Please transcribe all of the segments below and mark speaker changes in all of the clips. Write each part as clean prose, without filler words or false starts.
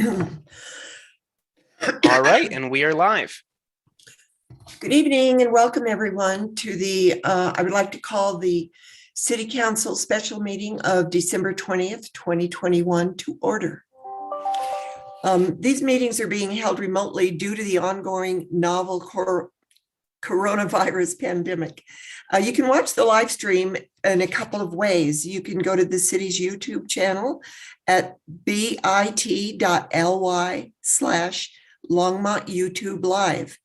Speaker 1: All right, and we are live.
Speaker 2: Good evening and welcome everyone to the, I would like to call the City Council special meeting of December 20th, 2021 to order. These meetings are being held remotely due to the ongoing novel coronavirus pandemic. You can watch the live stream in a couple of ways. You can go to the city's YouTube channel at bit.ly/Longmont YouTube Live,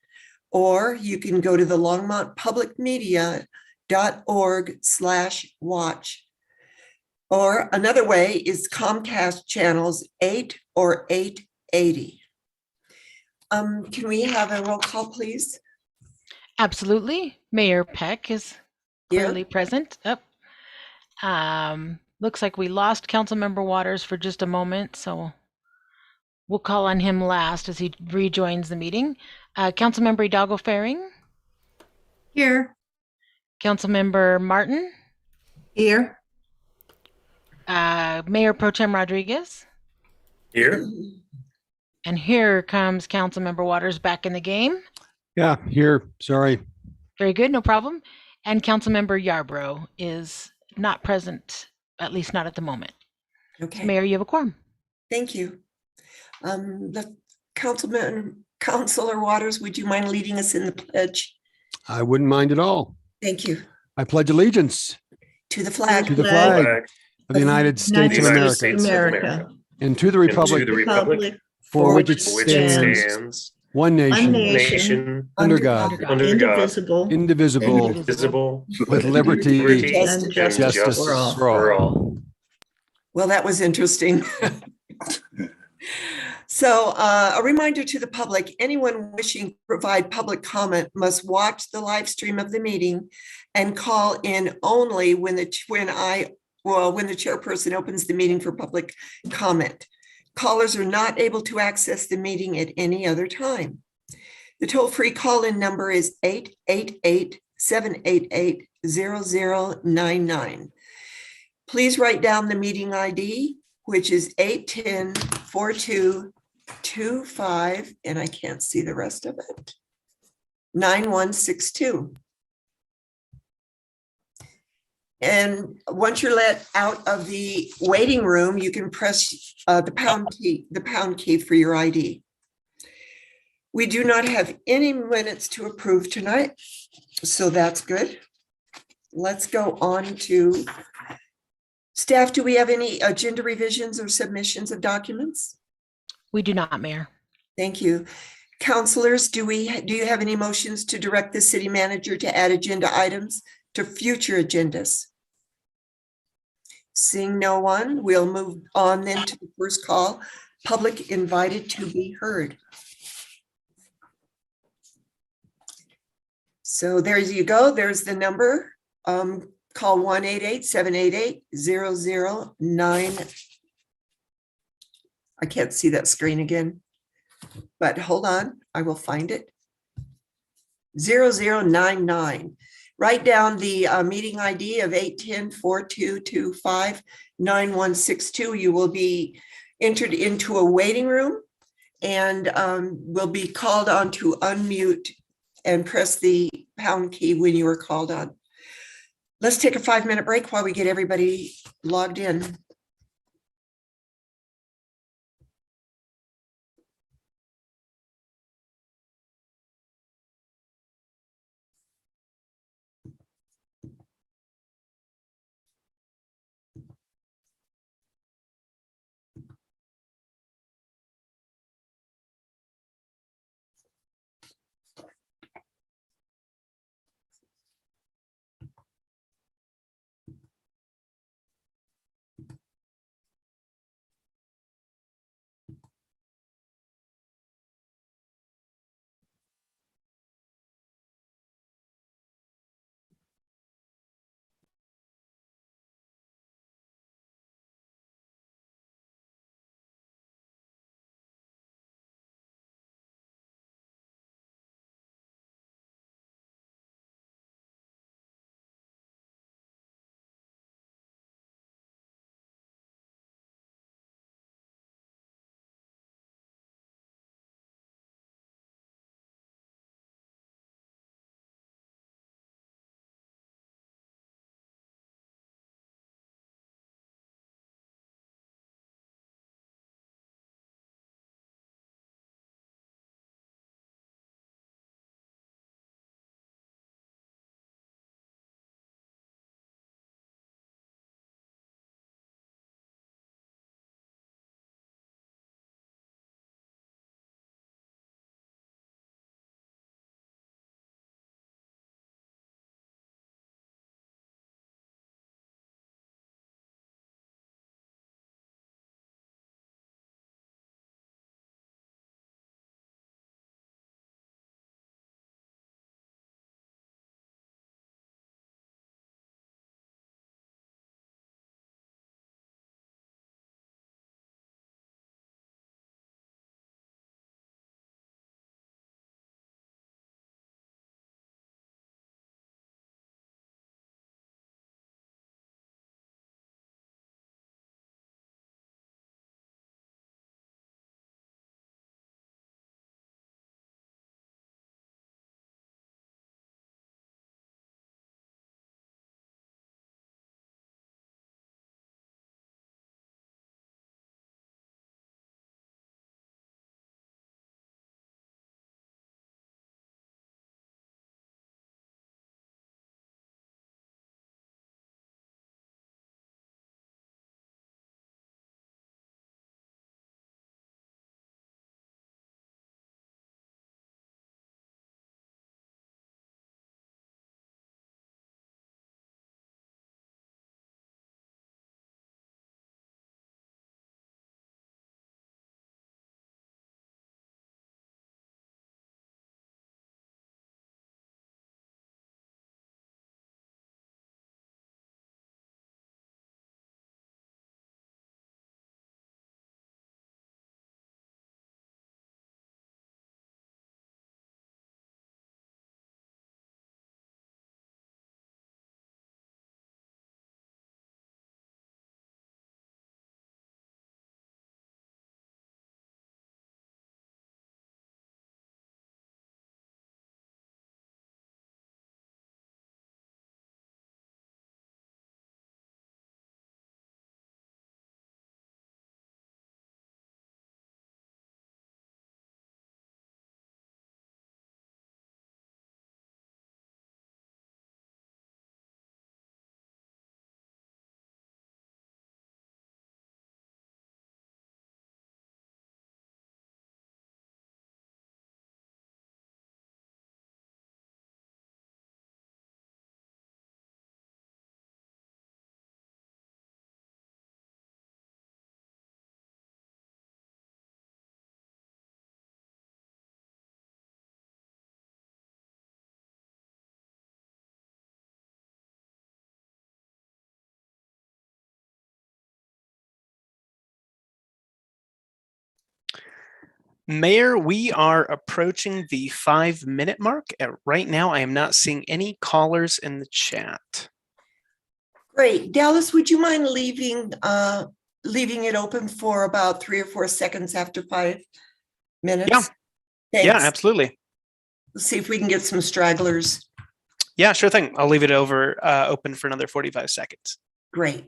Speaker 2: or you can go to the longmontpublicmedia.org/watch. Or another way is Comcast channels 8 or 880. Can we have a roll call, please?
Speaker 3: Absolutely. Mayor Peck is clearly present. Looks like we lost Councilmember Waters for just a moment, so we'll call on him last as he rejoins the meeting. Councilmember Hidalgo-Fahring?
Speaker 4: Here.
Speaker 3: Councilmember Martin?
Speaker 4: Here.
Speaker 3: Mayor Pro Tem Rodriguez?
Speaker 1: Here.
Speaker 3: And here comes Councilmember Waters back in the game.
Speaker 5: Yeah, here. Sorry.
Speaker 3: Very good, no problem. And Councilmember Yarbrough is not present, at least not at the moment.
Speaker 2: Okay.
Speaker 3: So, Mayor, you have a quorum.
Speaker 2: Thank you. The Councilor Waters, would you mind leading us in the pledge?
Speaker 5: I wouldn't mind at all.
Speaker 2: Thank you.
Speaker 5: I pledge allegiance
Speaker 2: To the flag.
Speaker 5: to the flag of the United States of America and to the republic for which it stands, one nation, under God, indivisible, with liberty
Speaker 2: and
Speaker 5: justice for all.
Speaker 2: Well, that was interesting. So a reminder to the public, anyone wishing to provide public comment must watch the live stream of the meeting and call in only when the chairperson opens the meeting for public comment. Callers are not able to access the meeting at any other time. The toll-free call-in number is 888-788-0099. Please write down the meeting ID, which is 810-4225, and I can't see the rest of it, 9162. And once you're let out of the waiting room, you can press the pound key for your ID. We do not have any minutes to approve tonight, so that's good. Let's go on to staff. Do we have any agenda revisions or submissions of documents?
Speaker 3: We do not, Mayor.
Speaker 2: Thank you. Councilors, do you have any motions to direct the city manager to add agenda items to future agendas? Seeing no one, we'll move on then to the first call. Public invited to be heard. So there you go. There's the number. Call 1-888-788-0099. I can't see that screen again, but hold on. I will find it. 0099. Write down the meeting ID of 810-4225-9162. You will be entered into a waiting room and will be called on to unmute and press the pound key when you are called on. Let's take a 5-minute break while we get everybody logged in.
Speaker 1: Mayor, we are approaching the 5-minute mark. Right now, I am not seeing any callers in the chat.
Speaker 2: Great. Dallas, would you mind leaving it open for about 3 or 4 seconds after 5 minutes?
Speaker 1: Yeah.
Speaker 2: Thanks.
Speaker 1: Yeah, absolutely.
Speaker 2: Let's see if we can get some stragglers.
Speaker 1: Yeah, sure thing. I'll leave it open for another 45 seconds.
Speaker 2: Great.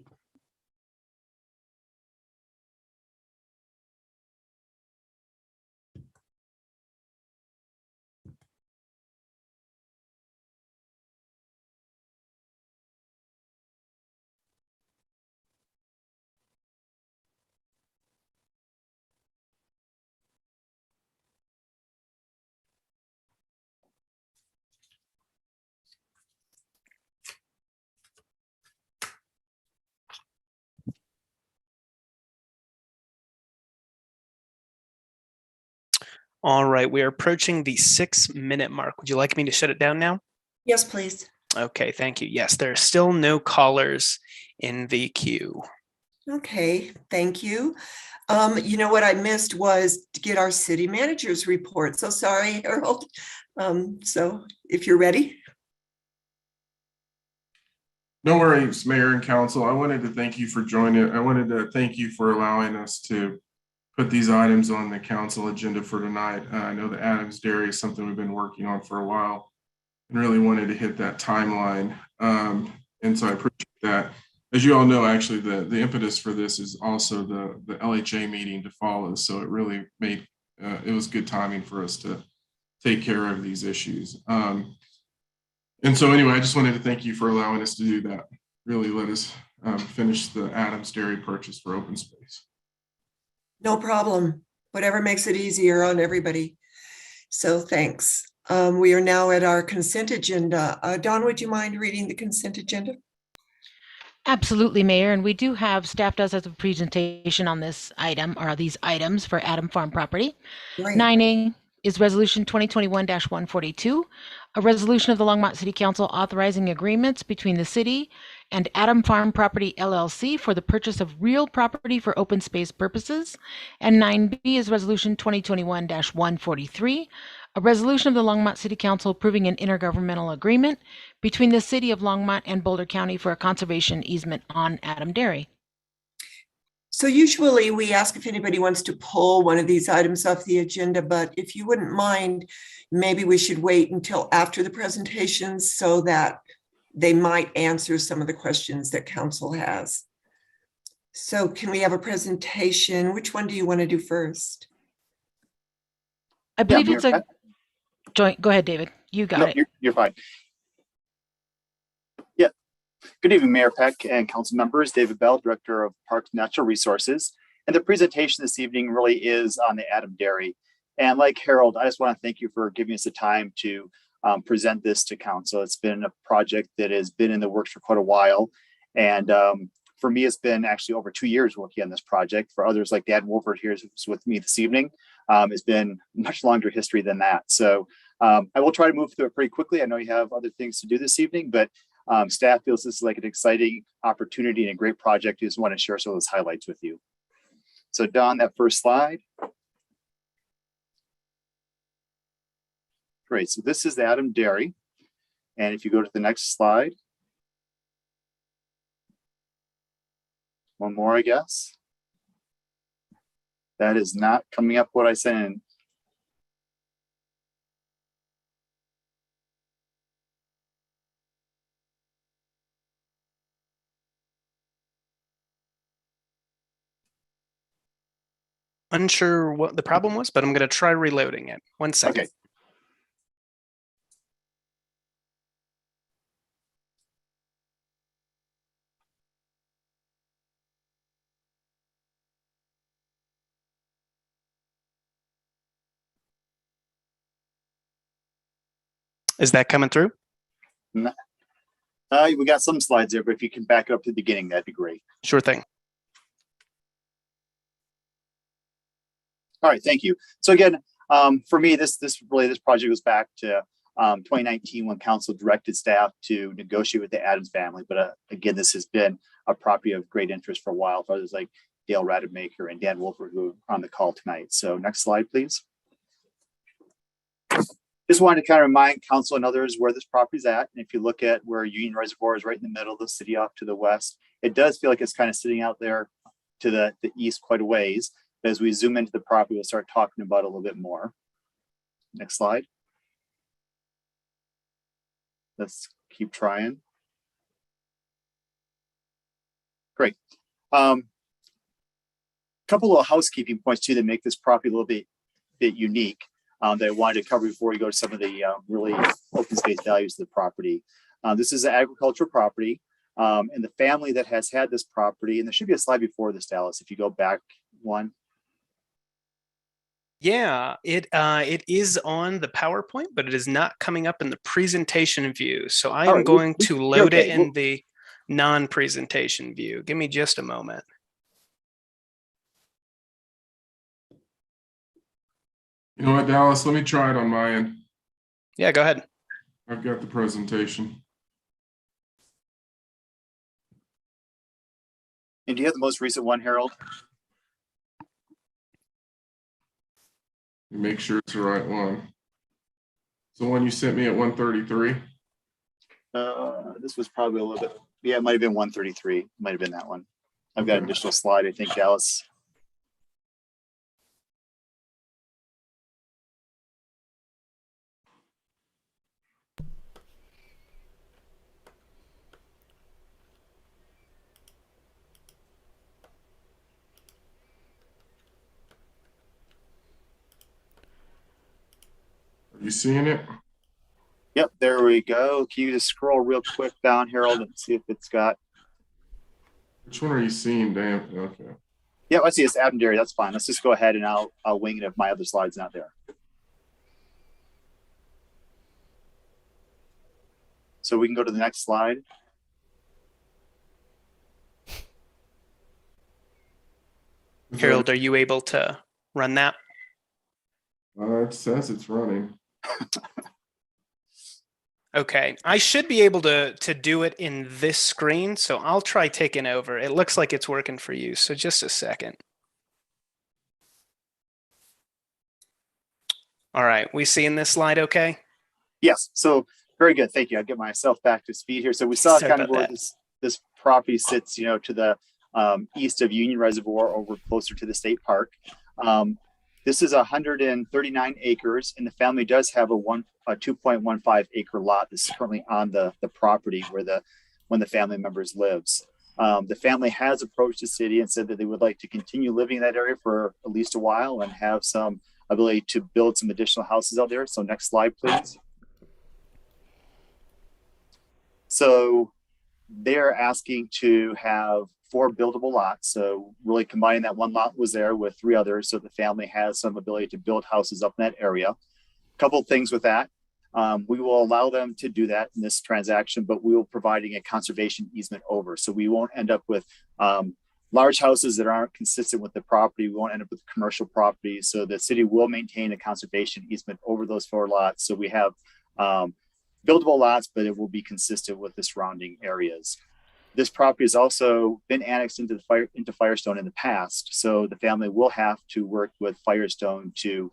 Speaker 1: All right, we are approaching the 6-minute mark. Would you like me to shut it down now?
Speaker 2: Yes, please.
Speaker 1: Okay, thank you. Yes, there are still no callers in the queue.
Speaker 2: Okay, thank you. You know what I missed was to get our city manager's report. So sorry, Harold. So if you're ready.
Speaker 6: No worries, Mayor and Council. I wanted to thank you for joining. I wanted to thank you for allowing us to put these items on the council agenda for tonight. I know the Adams Dairy is something we've been working on for a while and really wanted to hit that timeline. And so I appreciate that. As you all know, actually, the impetus for this is also the LHA meeting to follow. So it really made, it was good timing for us to take care of these issues. And so anyway, I just wanted to thank you for allowing us to do that. Really let us finish the Adams Dairy purchase for open space.
Speaker 2: No problem. Whatever makes it easier on everybody. So thanks. We are now at our consent agenda. Dawn, would you mind reading the consent agenda?
Speaker 3: Absolutely, Mayor. And we do have, staff does have a presentation on this item, or these items for Adam Farm property.
Speaker 2: Great.
Speaker 3: 9A is Resolution 2021-142, a resolution of the Longmont City Council authorizing agreements between the city and Adam Farm Property LLC for the purchase of real property for open space purposes. And 9B is Resolution 2021-143, a resolution of the Longmont City Council approving an intergovernmental agreement between the City of Longmont and Boulder County for a conservation easement on Adam Dairy.
Speaker 2: So usually we ask if anybody wants to pull one of these items off the agenda, but if you wouldn't mind, maybe we should wait until after the presentations so that they might answer some of the questions that council has. So can we have a presentation? Which one do you want to do first?
Speaker 3: I believe it's a joint. Go ahead, David. You got it.
Speaker 7: You're fine. Yeah. Good evening, Mayor Peck and council members. David Bell, Director of Parks and Natural Resources. And the presentation this evening really is on the Adam Dairy. And like Harold, I just want to thank you for giving us the time to present this to council. It's been a project that has been in the works for quite a while. And for me, it's been actually over 2 years working on this project. For others like Dan Wolford here who's with me this evening, it's been much longer history than that. So I will try to move through it pretty quickly. I know you have other things to do this evening, but staff feels this is like an exciting opportunity and a great project. I just want to share some of those highlights with you. So Don, that first slide. Great, so this is the Adam Dairy. And if you go to the next slide. One more, I guess. That is not coming up what I sent in.
Speaker 1: Unsure what the problem was, but I'm going to try reloading it. 1 second.
Speaker 7: Okay.
Speaker 1: Is that coming through?
Speaker 7: We got some slides there, but if you can back it up to the beginning, that'd be great.
Speaker 1: Sure thing.
Speaker 7: All right, thank you. So again, for me, this project goes back to 2019 when council directed staff to negotiate with the Adams family. But again, this has been a property of great interest for a while for others like Dale Rademacher and Dan Wolford who are on the call tonight. So next slide, please. Just wanted to kind of remind council and others where this property is at. And if you look at where Union Reservoir is right in the middle of the city off to the west, it does feel like it's kind of sitting out there to the east quite a ways. But as we zoom into the property, we'll start talking about it a little bit more. Next slide. Let's keep trying. Great. Couple of housekeeping points too that make this property a little bit unique that I wanted to cover before we go to some of the really open space values of the property. This is an agricultural property, and the family that has had this property, and there should be a slide before this, Dallas, if you go back one.
Speaker 1: Yeah, it is on the PowerPoint, but it is not coming up in the presentation view. So I am going to load it in the non-presentation view. Give me just a moment.
Speaker 6: You know what, Dallas? Let me try it on my end.
Speaker 1: Yeah, go ahead.
Speaker 6: I've got the presentation.
Speaker 7: And do you have the most recent one, Harold?
Speaker 6: Make sure it's the right one. It's the one you sent me at 133.
Speaker 7: This was probably a little bit, yeah, it might have been 133. Might have been that one. I've got an additional slide, I think, Dallas.
Speaker 6: Are you seeing it?
Speaker 7: Yep, there we go. Can you just scroll real quick down, Harold, and see if it's got.
Speaker 6: Which one are you seeing, Dan? Okay.
Speaker 7: Yeah, I see it's Adam Dairy. That's fine. Let's just go ahead and I'll wing it if my other slide's not there. So we can go to the next slide.
Speaker 1: Harold, are you able to run that?
Speaker 6: It says it's running.
Speaker 1: Okay, I should be able to do it in this screen, so I'll try taking over. It looks like it's working for you, so just a second. All right, we seeing this slide okay?
Speaker 7: Yes, so very good. Thank you. I'll get myself back to speed here. So we saw kind of where this property sits, you know, to the east of Union Reservoir over closer to the state park. This is 139 acres, and the family does have a 2.15 acre lot that's currently on the property where one of the family members lives. The family has approached the city and said that they would like to continue living in that area for at least a while and have some ability to build some additional houses out there. So next slide, please. So they're asking to have 4 buildable lots. So really combining that one lot was there with 3 others. So the family has some ability to build houses up in that area. A couple of things with that. We will allow them to do that in this transaction, but we will be providing a conservation easement over. So we won't end up with large houses that aren't consistent with the property. We won't end up with commercial properties. So the city will maintain a conservation easement over those 4 lots. So we have buildable lots, but it will be consistent with the surrounding areas. This property has also been annexed into Firestone in the past. So the family will have to work with Firestone to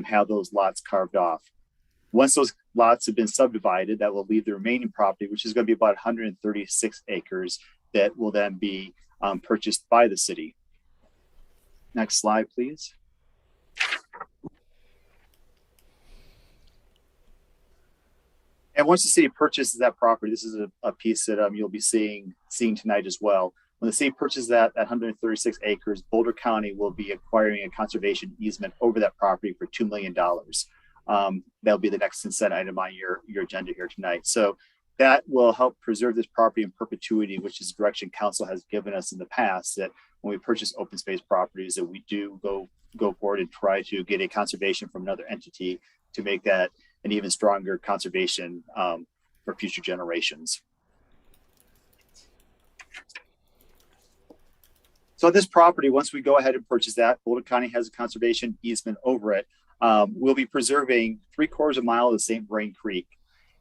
Speaker 7: have those lots carved off. Once those lots have been subdivided, that will leave the remaining property, which is going to be about 136 acres that will then be purchased by the city. Next slide, please. And once the city purchases that property, this is a piece that you'll be seeing tonight as well. When the city purchases that 136 acres, Boulder County will be acquiring a conservation easement over that property for $2 million. That'll be the next consent item on your agenda here tonight. So that will help preserve this property in perpetuity, which is direction council has given us in the past, that when we purchase open space properties, that we do go forward and try to get a conservation from another entity to make that an even stronger conservation for future generations. So this property, once we go ahead and purchase that, Boulder County has a conservation easement over it. We'll be preserving 3/4 mile of the St. Vrain Creek.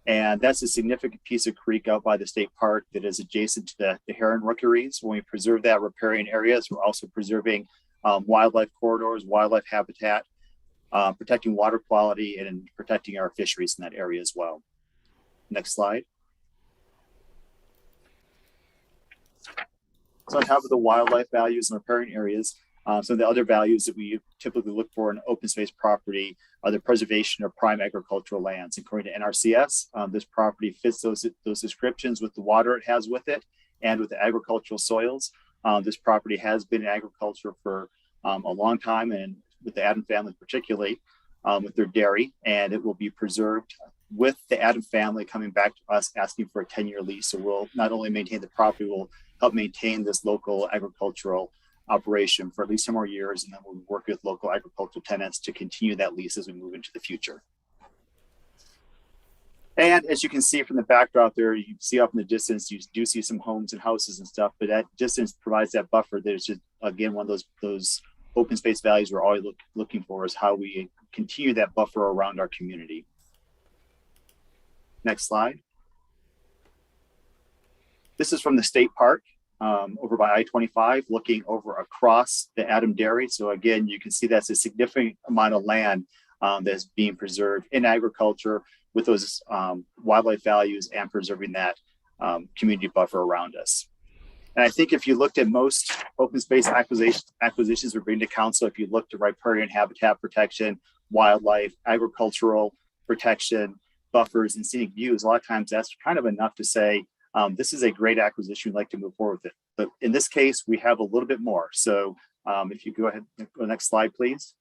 Speaker 7: And that's a significant piece of creek out by the state park that is adjacent to the Aren rookeries. When we preserve that riparian areas, we're also preserving wildlife corridors, wildlife habitat. protecting water quality and protecting our fisheries in that area as well. Next slide. So on top of the wildlife values and riparian areas, some of the other values that we typically look for in open space property are the preservation of prime agricultural lands. According to NRCS, this property fits those descriptions with the water it has with it and with the agricultural soils. This property has been in agriculture for a long time, and with the Adam family particularly, with their dairy, and it will be preserved with the Adam family coming back to us asking for a 10-year lease. So we'll not only maintain the property, we'll help maintain this local agricultural operation for at least 10 more years, and then we'll work with local agricultural tenants to continue that lease as we move into the future. And as you can see from the backdrop there, you see up in the distance, you do see some homes and houses and stuff, but that distance provides that buffer. There's just, again, one of those open space values we're always looking for is how we continue that buffer around our community. Next slide. This is from the state park over by I-25, looking over across the Adam Dairy. So again, you can see that's a significant amount of land that's being preserved in agriculture with those wildlife values and preserving that community buffer around us. And I think if you looked at most open space acquisitions we bring to council, if you look to riparian habitat protection, wildlife, agricultural protection, buffers, and scenic views, a lot of times that's kind of enough to say, this is a great acquisition, we'd like to move forward with it. But in this case, we have a little bit more. So if you go ahead, go to the next slide, please.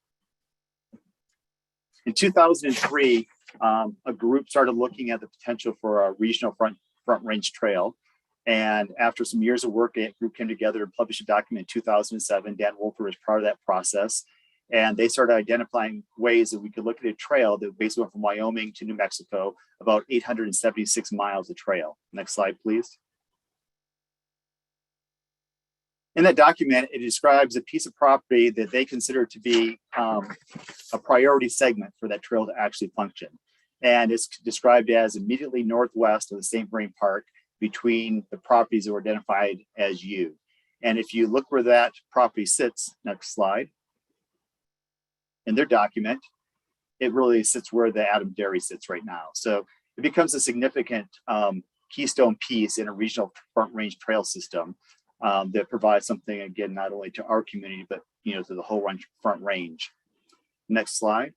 Speaker 7: In 2003, a group started looking at the potential for a regional front range trail. And after some years of work, a group came together and published a document in 2007. Dan Wolfer was part of that process. And they started identifying ways that we could look at a trail that basically went from Wyoming to New Mexico, about 876 miles of trail. Next slide, please. In that document, it describes a piece of property that they consider to be a priority segment for that trail to actually function. And it's described as immediately northwest of the St. Vrain Park between the properties that were identified as U. And if you look where that property sits, next slide, in their document, it really sits where the Adam Dairy sits right now. So it becomes a significant keystone piece in a regional front range trail system that provides something, again, not only to our community, but to the whole front range. Next slide.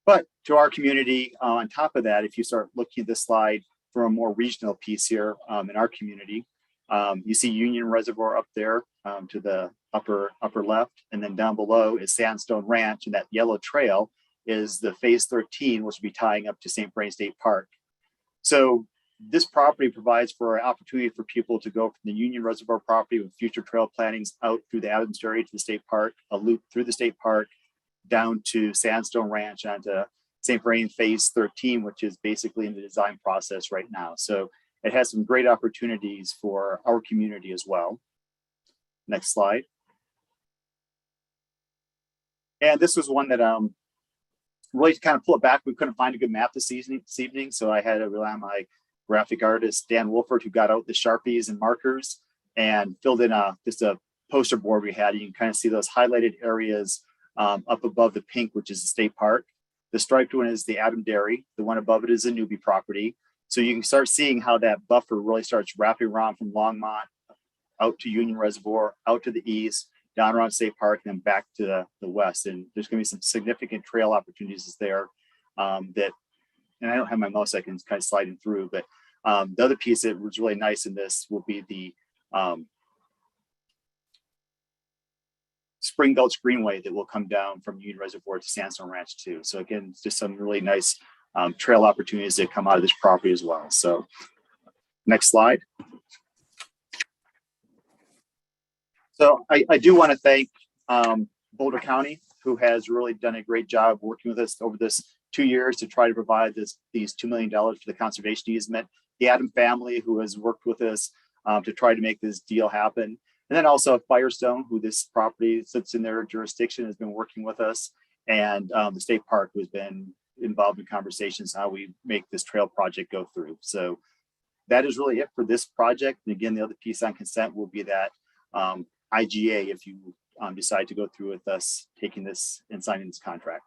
Speaker 7: But to our community, on top of that, if you start looking at this slide for a more regional piece here in our community, you see Union Reservoir up there to the upper left, and then down below is Sandstone Ranch, and that yellow trail is the phase 13, which will be tying up to St. Vrain State Park. So this property provides for an opportunity for people to go from the Union Reservoir property with future trail plannings out through the Adams Dairy to the state park, a loop through the state park, down to Sandstone Ranch, onto St. Vrain phase 13, which is basically in the design process right now. So it has some great opportunities for our community as well. Next slide. And this was one that really to kind of pull it back, we couldn't find a good map this evening, so I had to rely on my graphic artist, Dan Wolfert, who got out the Sharpies and markers and filled in just a poster board we had. You can kind of see those highlighted areas up above the pink, which is the state park. The striped one is the Adam Dairy. The one above it is the Newbie property. So you can start seeing how that buffer really starts wrapping around from Longmont out to Union Reservoir, out to the east, down around State Park, and then back to the west. And there's going to be some significant trail opportunities there that, and I don't have my mouse, I can kind of slide in through, but the other piece that was really nice in this will be the Spring Gulch Greenway that will come down from Union Reservoir to Sandstone Ranch too. So again, it's just some really nice trail opportunities that come out of this property as well. So next slide. So I do want to thank Boulder County, who has really done a great job working with us over this 2 years to try to provide these $2 million for the conservation easement. The Adam family, who has worked with us to try to make this deal happen. And then also Firestone, who this property sits in their jurisdiction, has been working with us. And the state park, who has been involved in conversations how we make this trail project go through. So that is really it for this project. And again, the other piece on consent will be that IGA, if you decide to go through with us taking this and signing this contract.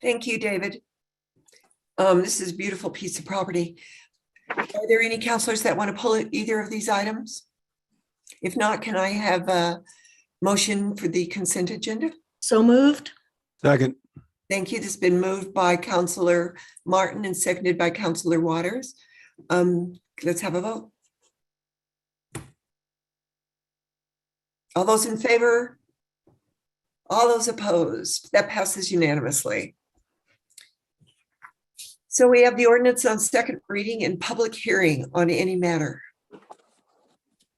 Speaker 2: Thank you, David. This is a beautiful piece of property. Are there any counselors that want to pull either of these items? If not, can I have a motion for the consent agenda?
Speaker 4: So moved.
Speaker 5: Second.
Speaker 2: Thank you. This has been moved by Counselor Martin and seconded by Counselor Waters. Let's have a vote. All those in favor? All those opposed? That passes unanimously. So we have the ordinance on second reading and public hearing on any matter.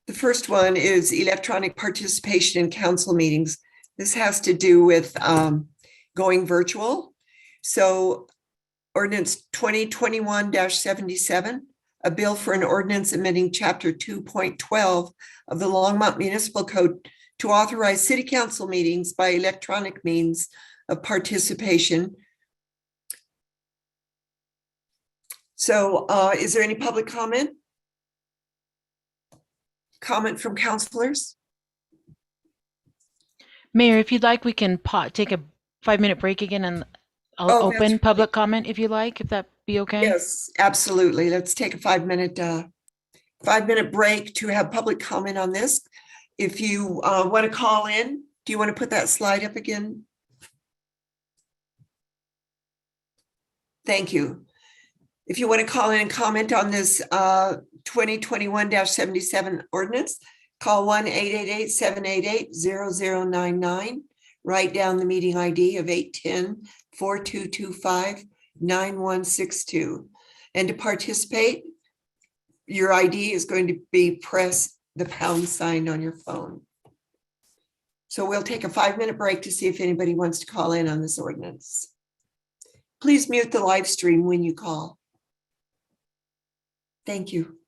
Speaker 2: The first one is electronic participation in council meetings. This has to do with going virtual. So ordinance 2021-77, a bill for an ordinance amending chapter 2.12 of the Longmont Municipal Code to authorize city council meetings by electronic means of participation. So is there any public comment? Comment from counselors?
Speaker 3: Mayor, if you'd like, we can take a 5-minute break again, and I'll open public comment if you like, if that be okay.
Speaker 2: Yes, absolutely. Let's take a 5-minute break to have public comment on this. If you want to call in, do you want to put that slide up again? Thank you. If you want to call in and comment on this 2021-77 ordinance, call 1-888-788-0099. Write down the meeting ID of 810-4225-9162. And to participate, your ID is going to be press the pound sign on your phone. So we'll take a 5-minute break to see if anybody wants to call in on this ordinance. Please mute the live stream when you call. Thank you.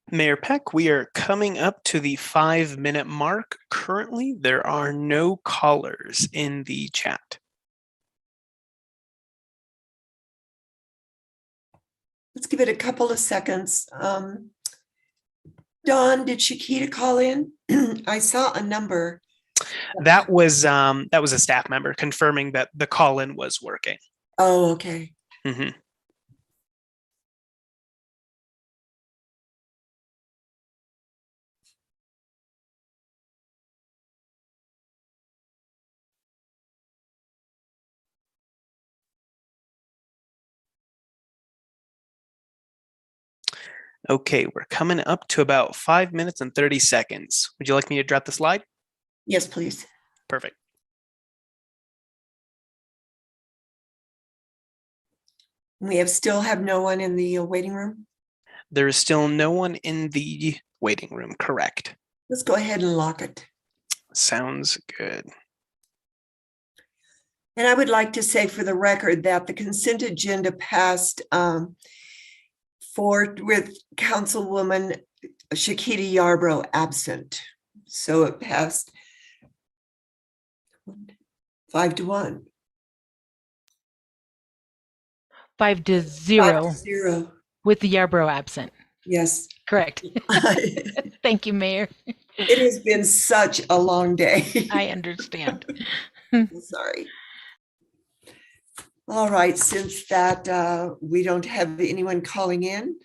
Speaker 1: Mayor Peck, we are coming up to the 5-minute mark. Currently, there are no callers in the chat.
Speaker 2: Let's give it a couple of seconds. Dawn, did Shiquita call in? I saw a number.
Speaker 1: That was a staff member confirming that the call-in was working.
Speaker 2: Oh, okay.
Speaker 1: Mhm. Okay, we're coming up to about 5 minutes and 30 seconds. Would you like me to drop the slide?
Speaker 2: Yes, please.
Speaker 1: Perfect.
Speaker 2: We still have no one in the waiting room.
Speaker 1: There is still no one in the waiting room, correct?
Speaker 2: Let's go ahead and lock it.
Speaker 1: Sounds good.
Speaker 2: And I would like to say for the record that the consent agenda passed with Councilwoman Shiquita Yarbrough absent. So it passed 5-1.
Speaker 3: 5-0
Speaker 2: 5-0.
Speaker 3: with the Yarbrough absent.
Speaker 2: Yes.
Speaker 3: Correct. Thank you, Mayor.
Speaker 2: It has been such a long day.
Speaker 3: I understand.
Speaker 2: Sorry. All right, since that we don't have anyone calling in,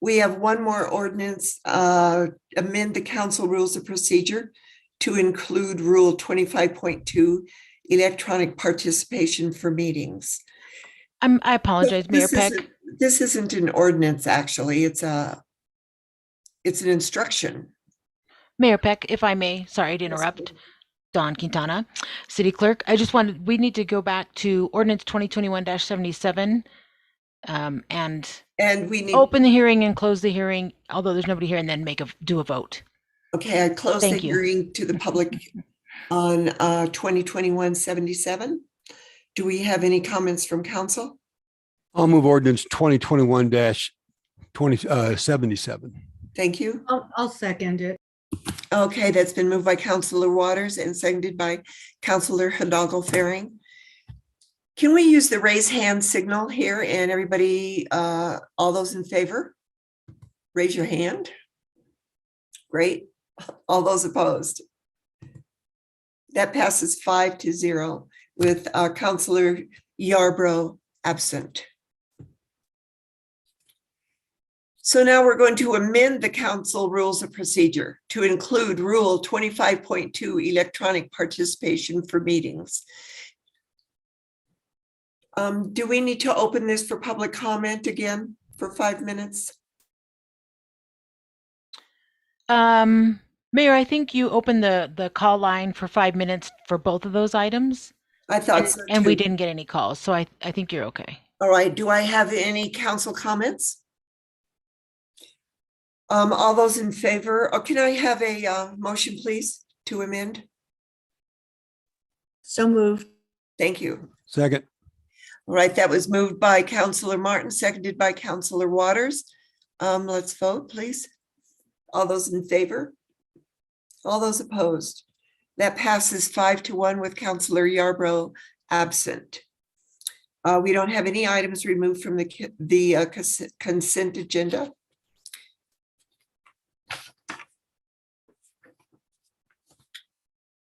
Speaker 2: we have one more ordinance, amend the council rules of procedure to include Rule 25.2, electronic participation for meetings.
Speaker 3: I apologize, Mayor Peck.
Speaker 2: This isn't an ordinance, actually. It's an instruction.
Speaker 3: Mayor Peck, if I may, sorry to interrupt. Dawn Quintana, City Clerk. We need to go back to Ordinance 2021-77 and
Speaker 2: we need
Speaker 3: open the hearing and close the hearing, although there's nobody here, and then do a vote.
Speaker 2: Okay, I close the hearing to the public on 2021-77. Do we have any comments from council?
Speaker 5: I'll move ordinance 2021-77.
Speaker 2: Thank you.
Speaker 4: I'll second it.
Speaker 2: Okay, that's been moved by Councilor Waters and seconded by Councilor Hidalgo-Fahring. Can we use the raise hand signal here, and everybody, all those in favor, raise your hand. Great. All those opposed. That passes 5-0 with Councilor Yarbrough absent. So now we're going to amend the council rules of procedure to include Rule 25.2, electronic participation for meetings. Do we need to open this for public comment again for 5 minutes?
Speaker 3: Mayor, I think you opened the call line for 5 minutes for both of those items.
Speaker 2: I thought so too.
Speaker 3: And we didn't get any calls, so I think you're okay.
Speaker 2: All right, do I have any council comments? All those in favor, or can I have a motion, please, to amend?
Speaker 4: So moved.
Speaker 2: Thank you.
Speaker 5: Second.
Speaker 2: All right, that was moved by Councilor Martin, seconded by Councilor Waters. Let's vote, please. All those in favor? All those opposed? That passes 5-1 with Councilor Yarbrough absent. We don't have any items removed from the consent agenda.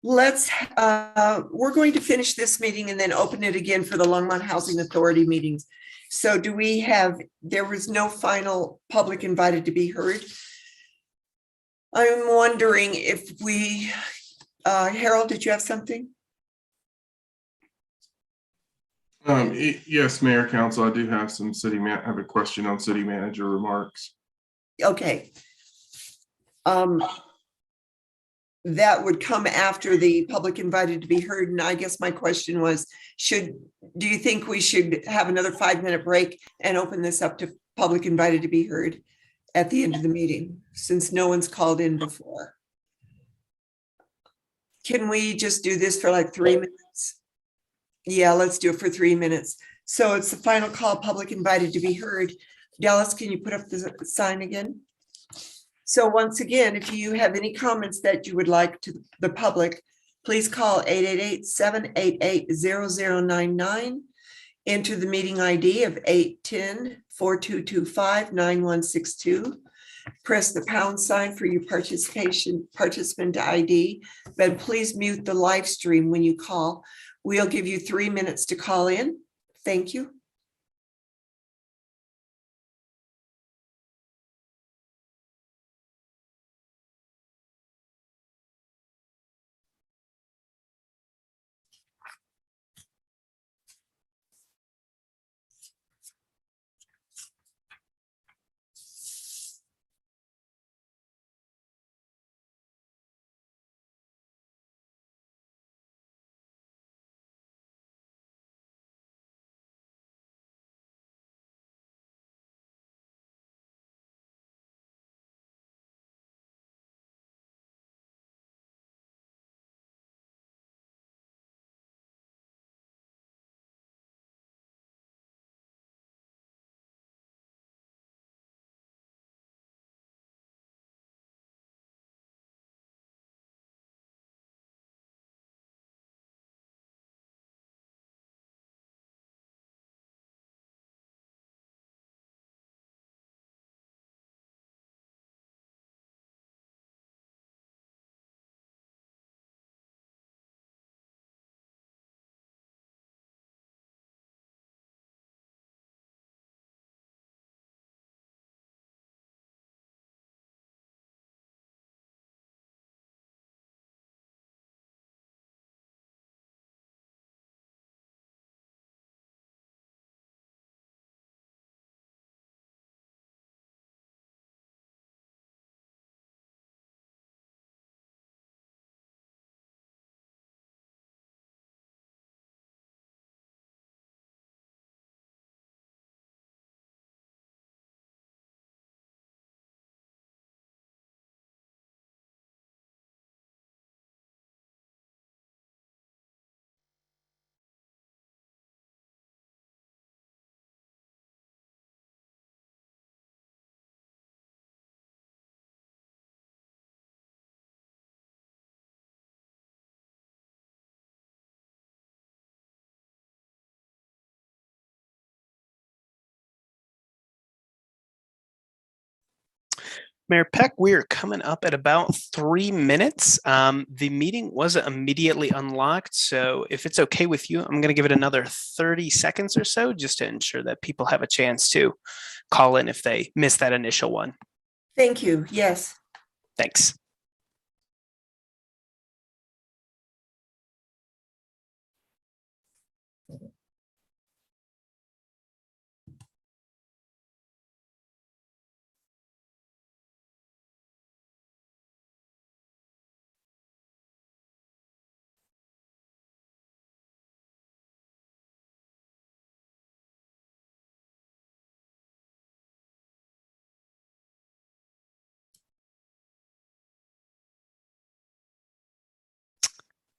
Speaker 2: We're going to finish this meeting and then open it again for the Longmont Housing Authority meetings. So there was no final public invited to be heard. I'm wondering if Harold, did you have something?
Speaker 6: Yes, Mayor, Council, I do have have a question on city manager remarks.
Speaker 2: Okay. That would come after the public invited to be heard. And I guess my question was, do you think we should have another 5-minute break and open this up to public invited to be heard at the end of the meeting, since no one's called in before? Can we just do this for like 3 minutes? Yeah, let's do it for 3 minutes. So it's the final call, public invited to be heard. Dallas, can you put up the sign again? So once again, if you have any comments that you would like to the public, please call 888-788-0099. Enter the meeting ID of 810-4225-9162. Press the pound sign for your participant ID, but please mute the live stream when you call. We'll give you 3 minutes to call in. Thank you.
Speaker 1: Mayor Peck, we are coming up at about 3 minutes. The meeting wasn't immediately unlocked, so if it's okay with you, I'm going to give it another 30 seconds or so just to ensure that people have a chance to call in if they missed that initial one.
Speaker 2: Thank you. Yes.
Speaker 1: Thanks.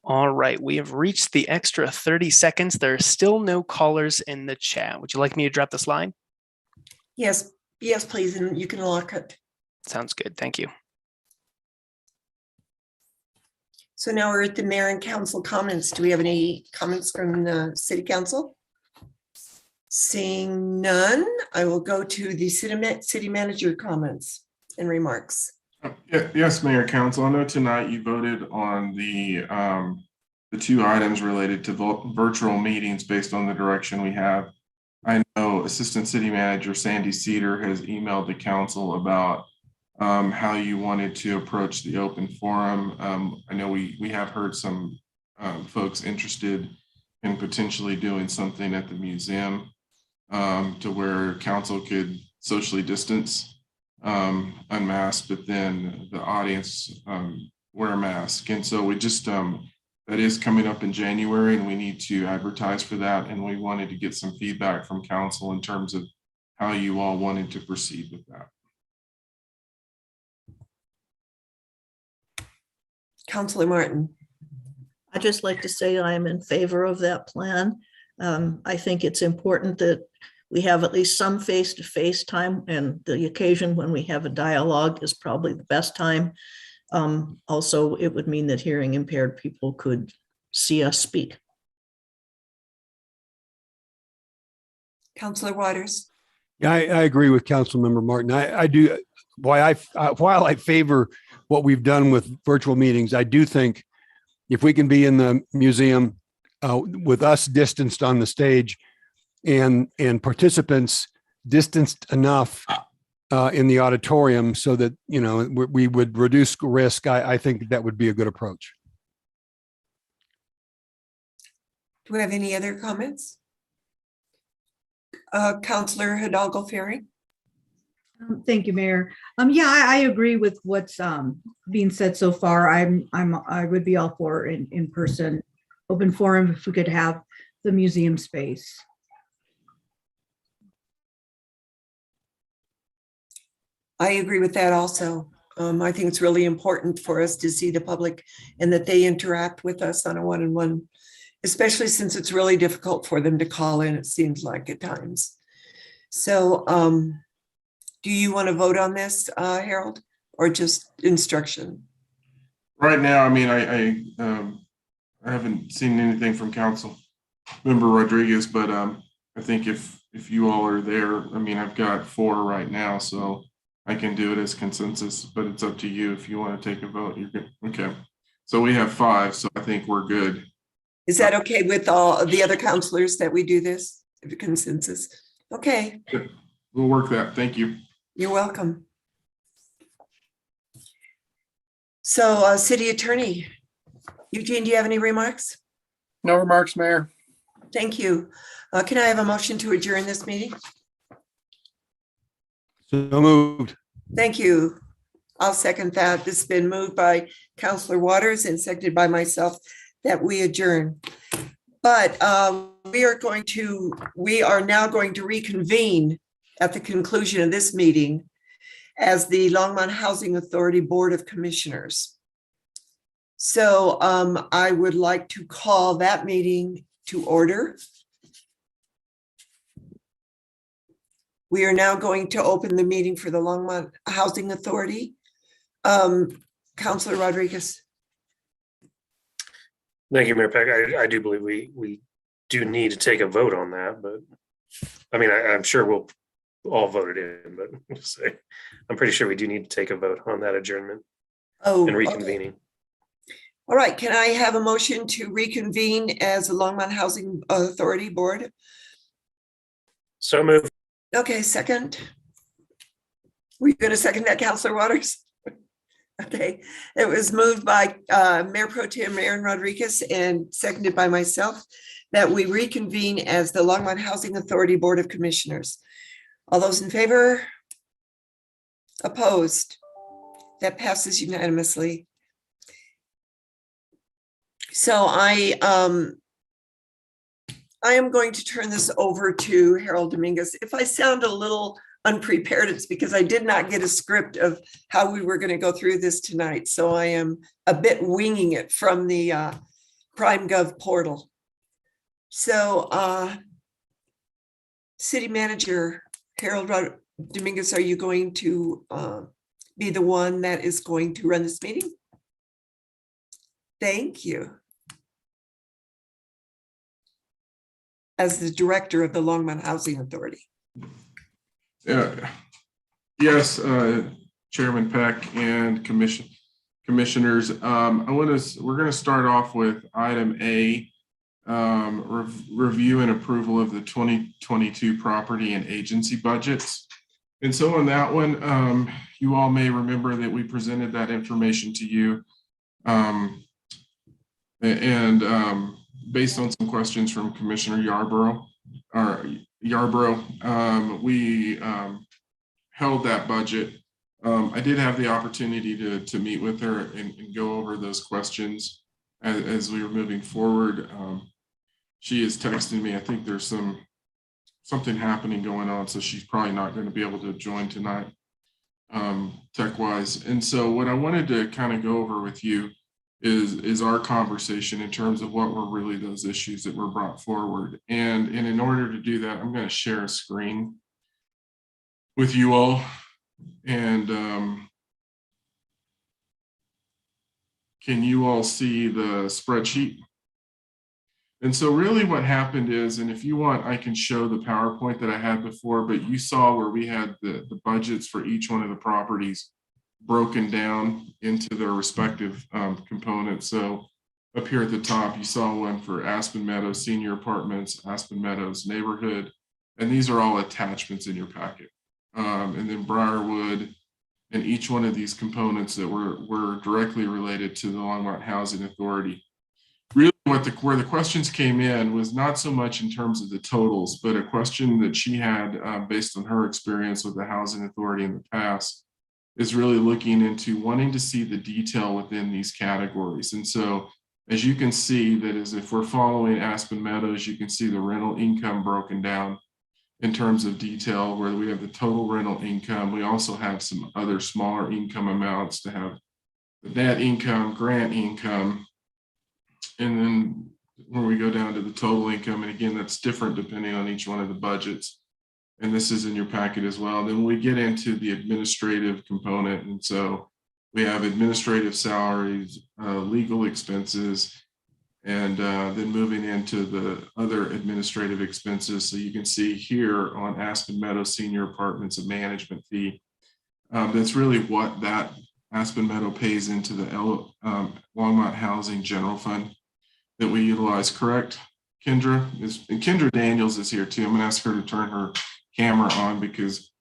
Speaker 1: All right, we have reached the extra 30 seconds. There are still no callers in the chat. Would you like me to drop this line?
Speaker 2: Yes. Yes, please. And you can lock it.
Speaker 1: Sounds good. Thank you.
Speaker 2: So now we're at the mayor and council comments. Do we have any comments from the city council? Seeing none, I will go to the city manager comments and remarks.
Speaker 6: Yes, Mayor Council. I know tonight you voted on the 2 items related to virtual meetings based on the direction we have. I know Assistant City Manager Sandy Cedar has emailed the council about how you wanted to approach the open forum. I know we have heard some folks interested in potentially doing something at the museum to where council could socially distance, unmasked, but then the audience wear a mask. And so we just, that is coming up in January and we need to advertise for that. And we wanted to get some feedback from council in terms of how you all wanted to proceed with that.
Speaker 2: Councilor Martin.
Speaker 4: I'd just like to say I am in favor of that plan. I think it's important that we have at least some face-to-face time, and the occasion when we have a dialogue is probably the best time. Also, it would mean that hearing impaired people could see us speak.
Speaker 2: Councillor Waters.
Speaker 5: Yeah, I agree with Councilmember Martin. I do. While I favor what we've done with virtual meetings, I do think if we can be in the museum with us distanced on the stage and participants distanced enough in the auditorium so that, you know, we would reduce risk, I think that would be a good approach.
Speaker 2: Do we have any other comments? Councillor Hidalgo-Fahring.
Speaker 8: Thank you, Mayor. Yeah, I agree with what's being said so far. I would be all for in person open forum if we could have the museum space.
Speaker 2: I agree with that also. I think it's really important for us to see the public and that they interact with us on a one-on-one, especially since it's really difficult for them to call in, it seems like at times. So do you want to vote on this, Harold, or just instruction?
Speaker 6: Right now, I mean, I haven't seen anything from Council Member Rodriguez, but I think if you all are there, I mean, I've got 4 right now, so I can do it as consensus, but it's up to you if you want to take a vote. You're good. Okay. So we have 5, so I think we're good.
Speaker 2: Is that okay with all the other counselors that we do this, the consensus? Okay.
Speaker 6: Good. We'll work that. Thank you.
Speaker 2: You're welcome. So, City Attorney, Eugene, do you have any remarks?
Speaker 9: No remarks, Mayor.
Speaker 2: Thank you. Can I have a motion to adjourn this meeting?
Speaker 5: So moved.
Speaker 2: Thank you. I'll second that. This has been moved by Councillor Waters and seconded by myself that we adjourn. But we are now going to reconvene at the conclusion of this meeting as the Longmont Housing Authority Board of Commissioners. So I would like to call that meeting to order. We are now going to open the meeting for the Longmont Housing Authority. Councillor Rodriguez.
Speaker 10: Thank you, Mayor Peck. I do believe we do need to take a vote on that, but I mean, I'm sure we'll all vote it in, but just say, I'm pretty sure we do need to take a vote on that adjournment and reconvening.
Speaker 2: Okay. All right, can I have a motion to reconvene as the Longmont Housing Authority Board?
Speaker 10: So moved.
Speaker 2: Okay, second. Were you going to second that, Councillor Waters? Okay, it was moved by Mayor Pro Tem Aren Rodriguez and seconded by myself that we reconvene as the Longmont Housing Authority Board of Commissioners. All those in favor? Opposed? That passes unanimously. So I am going to turn this over to Harold Dominguez. If I sound a little unprepared, it's because I did not get a script of how we were going to go through this tonight. So I am a bit winging it from the PrimeGov portal. So City Manager Harold Dominguez, are you going to be the one that is going to run this meeting? Thank you. As the director of the Longmont Housing Authority.
Speaker 6: Yes, Chairman Peck and commissioners. We're going to start off with item A, review and approval of the 2022 property and agency budgets. And so on that one, you all may remember that we presented that information to you. Based on some questions from Commissioner Yarbrough, we held that budget. I did have the opportunity to meet with her and go over those questions as we were moving forward. She is texting me. I think there's something happening going on, so she's probably not going to be able to join tonight, tech-wise. And so what I wanted to kind of go over with you is our conversation in terms of what were really those issues that were brought forward. And in order to do that, I'm going to share a screen with you all. And can you all see the spreadsheet? And so really what happened is, and if you want, I can show the PowerPoint that I had before, but you saw where we had the budgets for each one of the properties broken down into their respective components. So up here at the top, you saw one for Aspen Meadows Senior Apartments, Aspen Meadows Neighborhood, and these are all attachments in your packet. And then Briarwood, and each one of these components that were directly related to the Longmont Housing Authority. Really where the questions came in was not so much in terms of the totals, but a question that she had based on her experience with the Housing Authority in the past is really looking into wanting to see the detail within these categories. And so as you can see, that is, if we're following Aspen Meadows, you can see the rental income broken down in terms of detail, where we have the total rental income. We also have some other smaller income amounts to have the net income, grant income, and then when we go down to the total income, and again, that's different depending on each one of the budgets. And this is in your packet as well. Then we get into the administrative component. And so we have administrative salaries, legal expenses, and then moving into the other administrative expenses. So you can see here on Aspen Meadows Senior Apartments, a management fee. That's really what that Aspen Meadow pays into the Longmont Housing General Fund that we utilize, correct? Kendra and Kendra Daniels is here too. I'm gonna ask her to turn her camera on because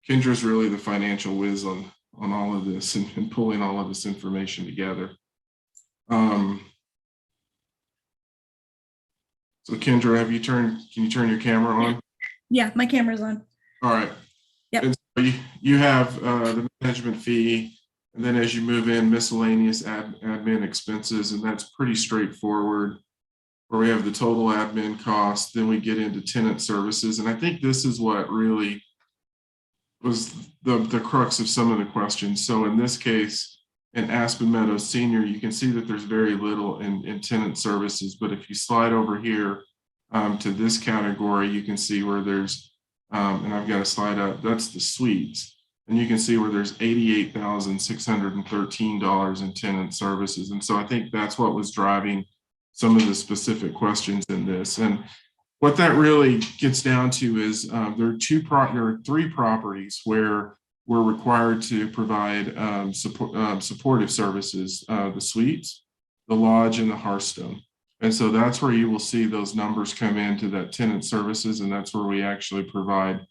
Speaker 6: Kendra is really the financial whiz on all of this and pulling all of this information together. So Kendra, can you turn your camera on?
Speaker 11: Yeah, my camera's on.
Speaker 6: All right.
Speaker 11: Yep.
Speaker 6: And so you have the management fee, and then as you move in, miscellaneous admin expenses, and that's pretty straightforward, where we have the total admin cost. Then we get into tenant services. And I think this is what really was the crux of some of the questions. So in this case, in Aspen Meadows Senior, you can see that there's very little in tenant services. But if you slide over here to this category, you can see where there's, and I've got a slide up, that's the suites. And you can see where there's $88,613 in tenant services. And so I think that's what was driving some of the specific questions in this. And what that really gets down to is there are three properties where we're required to provide supportive services, the suites, the lodge, and the Hearthstone. And so that's where you will see those numbers come into that tenant services, and that's where we actually provide,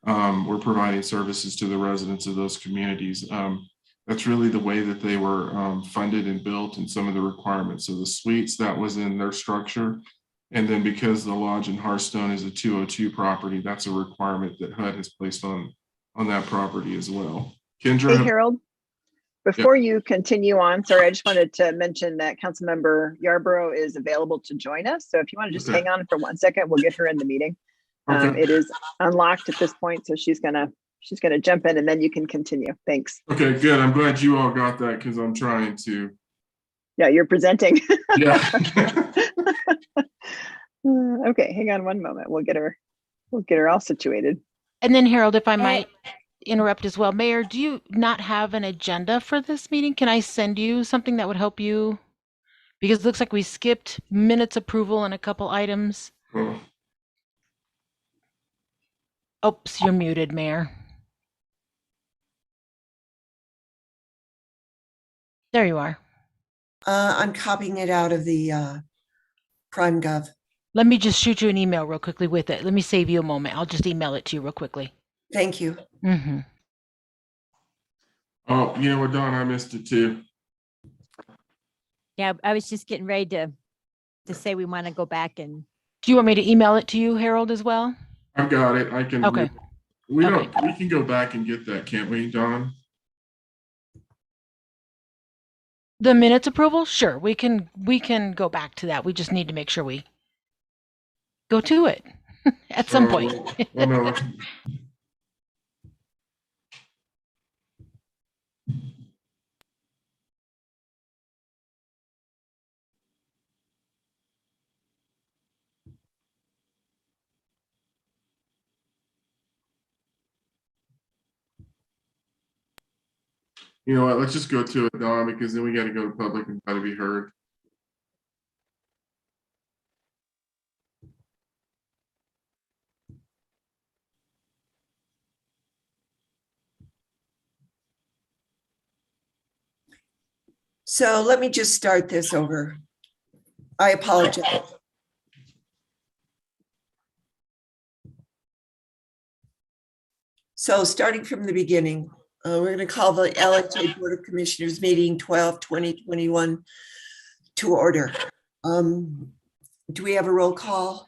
Speaker 6: we're providing services to the residents of those communities. That's really the way that they were funded and built and some of the requirements. So the suites, that was in their structure. And then because the lodge in Hearthstone is a 202 property, that's a requirement that HUD has placed on that property as well. Kendra?
Speaker 12: Hey, Harold, before you continue on, sorry, I just wanted to mention that Councilmember Yarbrough is available to join us. So if you want to just hang on for 1 second, we'll get her in the meeting. It is unlocked at this point, so she's gonna jump in and then you can continue. Thanks.
Speaker 6: Okay, good. I'm glad you all got that because I'm trying to.
Speaker 12: Yeah, you're presenting.
Speaker 6: Yeah.
Speaker 12: Okay, hang on one moment. We'll get her all situated.
Speaker 3: And then Harold, if I might interrupt as well, Mayor, do you not have an agenda for this meeting? Can I send you something that would help you? Because it looks like we skipped minutes approval and a couple items.
Speaker 6: Oh.
Speaker 3: Oops, you're muted, Mayor. There you are.
Speaker 2: I'm copying it out of the Prime Gov.
Speaker 3: Let me just shoot you an email real quickly with it. Let me save you a moment. I'll just email it to you real quickly.
Speaker 2: Thank you.
Speaker 3: Mm-hmm.
Speaker 6: Oh, you know what, Dawn? I missed it too.
Speaker 13: Yeah, I was just getting ready to say we want to go back and.
Speaker 3: Do you want me to email it to you, Harold, as well?
Speaker 6: I've got it. I can.
Speaker 3: Okay.
Speaker 6: We can go back and get that, can't we, Dawn?
Speaker 3: The minutes approval? Sure, we can go back to that. We just need to make sure we go to it at some point.
Speaker 6: No. You know what, let's just go to it, Don, because then we got to go to public and got to be heard.
Speaker 2: So let me just start this over. I apologize. So starting from the beginning, we're going to call the LHA Board of Commissioners meeting 12/20/21 to order. Do we have a roll call?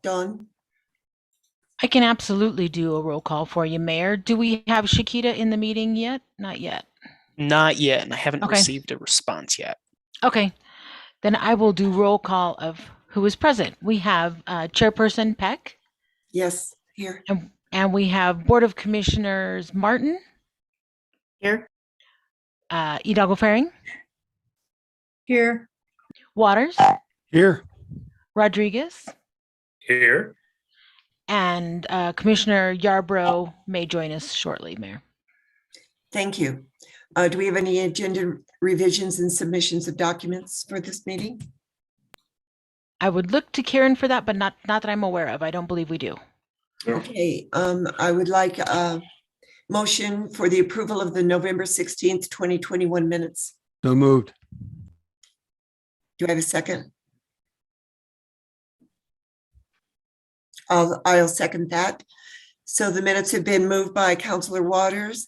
Speaker 2: Dawn?
Speaker 3: I can absolutely do a roll call for you, Mayor. Do we have Shiquita in the meeting yet? Not yet.
Speaker 1: Not yet, and I haven't
Speaker 3: Okay.
Speaker 1: received a response yet.
Speaker 3: Okay, then I will do roll call of who is present. We have Chairperson Peck,
Speaker 2: Yes, here.
Speaker 3: and we have Board of Commissioners Martin,
Speaker 4: Here.
Speaker 3: Hidalgo-Fahring,
Speaker 8: Here.
Speaker 3: Waters,
Speaker 5: Here.
Speaker 3: Rodriguez,
Speaker 10: Here.
Speaker 3: and Commissioner Yarbrough may join us shortly, Mayor.
Speaker 2: Thank you. Do we have any agenda revisions and submissions of documents for this meeting?
Speaker 3: I would look to Karen for that, but not that I'm aware of. I don't believe we do.
Speaker 2: Okay, I would like a motion for the approval of the November 16th, 2021 minutes.
Speaker 5: So moved.
Speaker 2: Do I have a second? I'll second that. So the minutes have been moved by Commissioner Waters,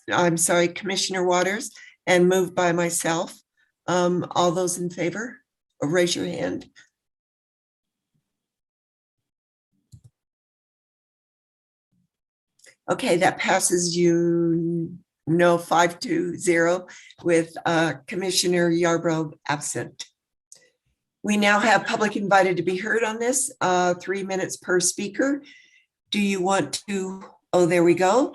Speaker 2: and moved by myself. All those in favor, raise your hand. Okay, that passes 5-0 with Commissioner Yarbrough absent. We now have public invited to be heard on this, 3 minutes per speaker. Do you want to, oh, there we go.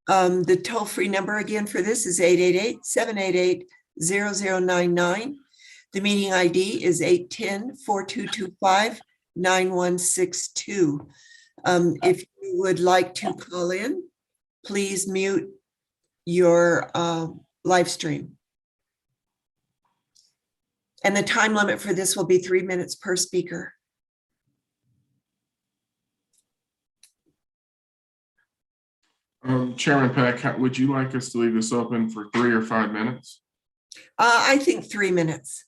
Speaker 2: The toll-free number again for this is 888-788-0099. The meeting ID is 810-4225-9162. If you would like to call in, please mute your live stream. And the time limit for this will be 3 minutes per speaker.
Speaker 6: Chairman Peck, would you like us to leave this open for 3 or 5 minutes?
Speaker 2: I think 3 minutes.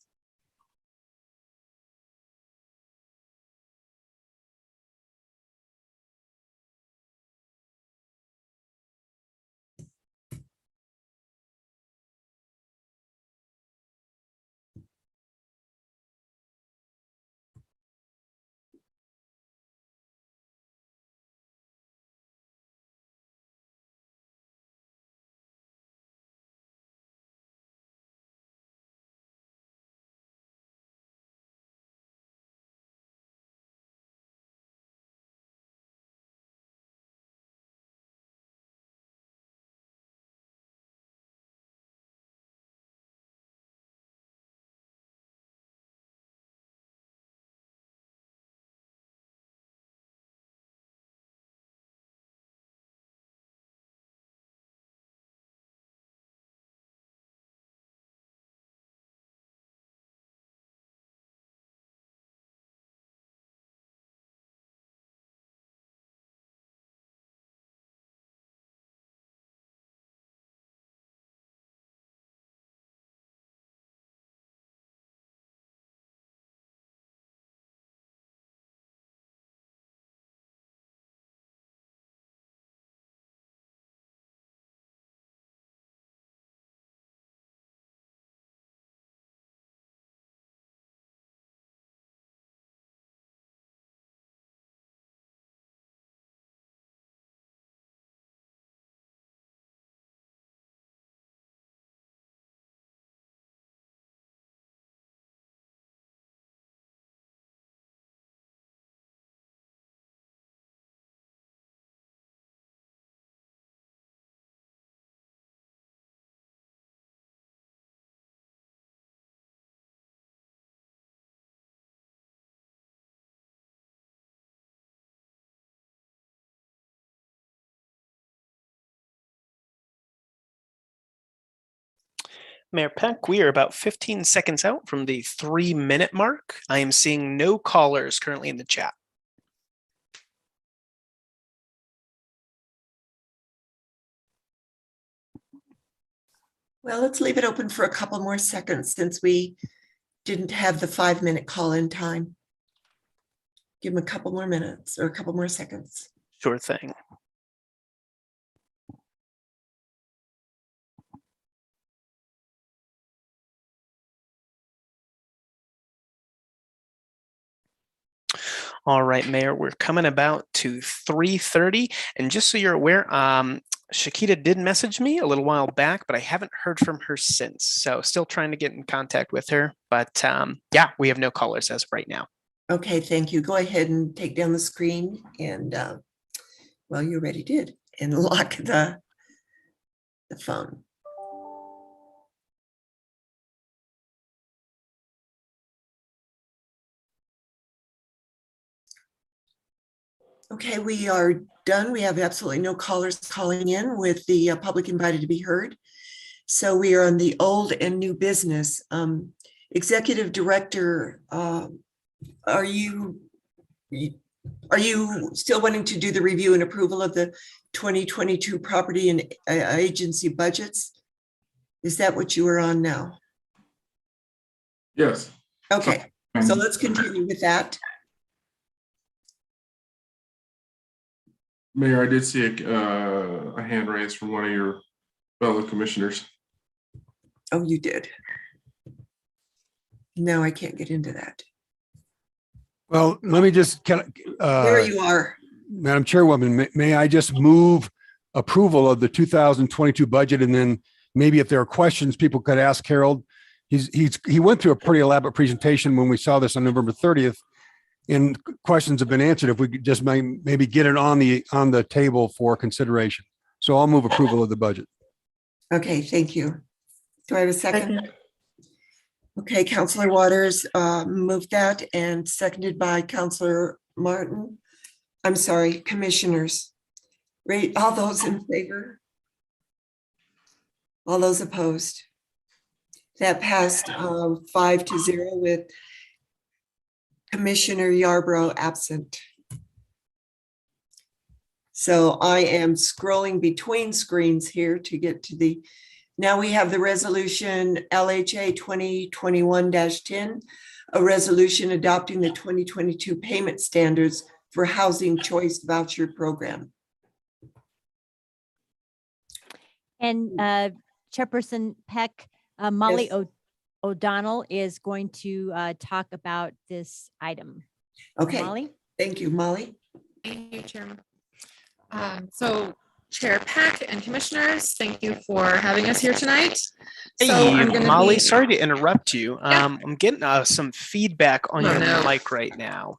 Speaker 1: Mayor Peck, we are about 15 seconds out from the 3-minute mark. I am seeing no callers currently in the chat.
Speaker 2: Well, let's leave it open for a couple more seconds since we didn't have the 5-minute call-in time. Give them a couple more minutes or a couple more seconds.
Speaker 1: Sure thing. All right, Mayor, we're coming about to 3:30. And just so you're aware, Shiquita did message me a little while back, but I haven't heard from her since. So still trying to get in contact with her. But yeah, we have no callers as of right now.
Speaker 2: Okay, thank you. Go ahead and take down the screen and, well, you already did, and lock the phone. Okay, we are done. We have absolutely no callers calling in with the public invited to be heard. So we are on the old and new business. Executive Director, are you still wanting to do the review and approval of the 2022 property and agency budgets? Is that what you are on now?
Speaker 6: Yes.
Speaker 2: Okay, so let's continue with that.
Speaker 6: Mayor, I did see a hand raised from one of your fellow commissioners.
Speaker 2: Oh, you did. No, I can't get into that.
Speaker 5: Well, let me just,
Speaker 2: There you are.
Speaker 5: Madam Chairwoman, may I just move approval of the 2022 budget, and then maybe if there are questions, people could ask Harold. He went through a pretty elaborate presentation when we saw this on November 30th, and questions have been answered. If we could just maybe get it on the table for consideration. So I'll move approval of the budget.
Speaker 2: Okay, thank you. Do I have a second? Okay, Councilor Waters moved that and seconded by Councilor Martin. I'm sorry, commissioners. Right, all those in favor? All those opposed? That passed 5-0 with Commissioner Yarbrough absent. So I am scrolling between screens here to get to the, now we have the resolution LHA 2021-10, a resolution adopting the 2022 payment standards for housing choice voucher program.
Speaker 13: And Chairperson Peck, Molly
Speaker 2: Yes.
Speaker 13: O'Donnell is going to talk about this item.
Speaker 2: Okay,
Speaker 13: Molly?
Speaker 2: thank you, Molly.
Speaker 11: Thank you, Chairman. So Chair Peck and Commissioners, thank you for having us here tonight.
Speaker 1: Hey,
Speaker 11: So I'm gonna
Speaker 1: Molly, sorry to interrupt you.
Speaker 11: Yeah.
Speaker 1: I'm getting some feedback on
Speaker 11: Oh,
Speaker 1: your
Speaker 11: no.
Speaker 1: mic right now.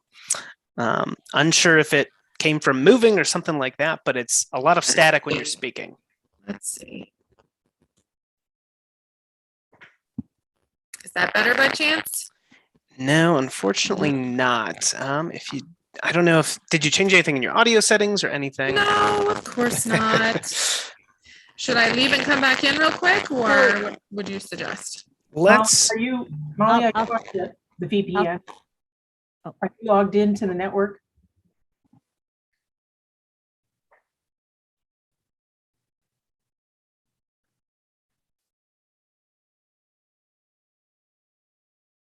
Speaker 1: Unsure if it came from moving or something like that, but it's a lot of static when you're speaking.
Speaker 11: Let's see. Is that better by chance?
Speaker 1: No, unfortunately not. I don't know did you change anything in your audio settings or anything?
Speaker 11: No, of course not. Should I leave and come back in real quick, or what would you suggest?
Speaker 1: Let's.
Speaker 14: Are you, Molly, I
Speaker 13: I'll-
Speaker 14: talked to the VPN. Are you logged into the network?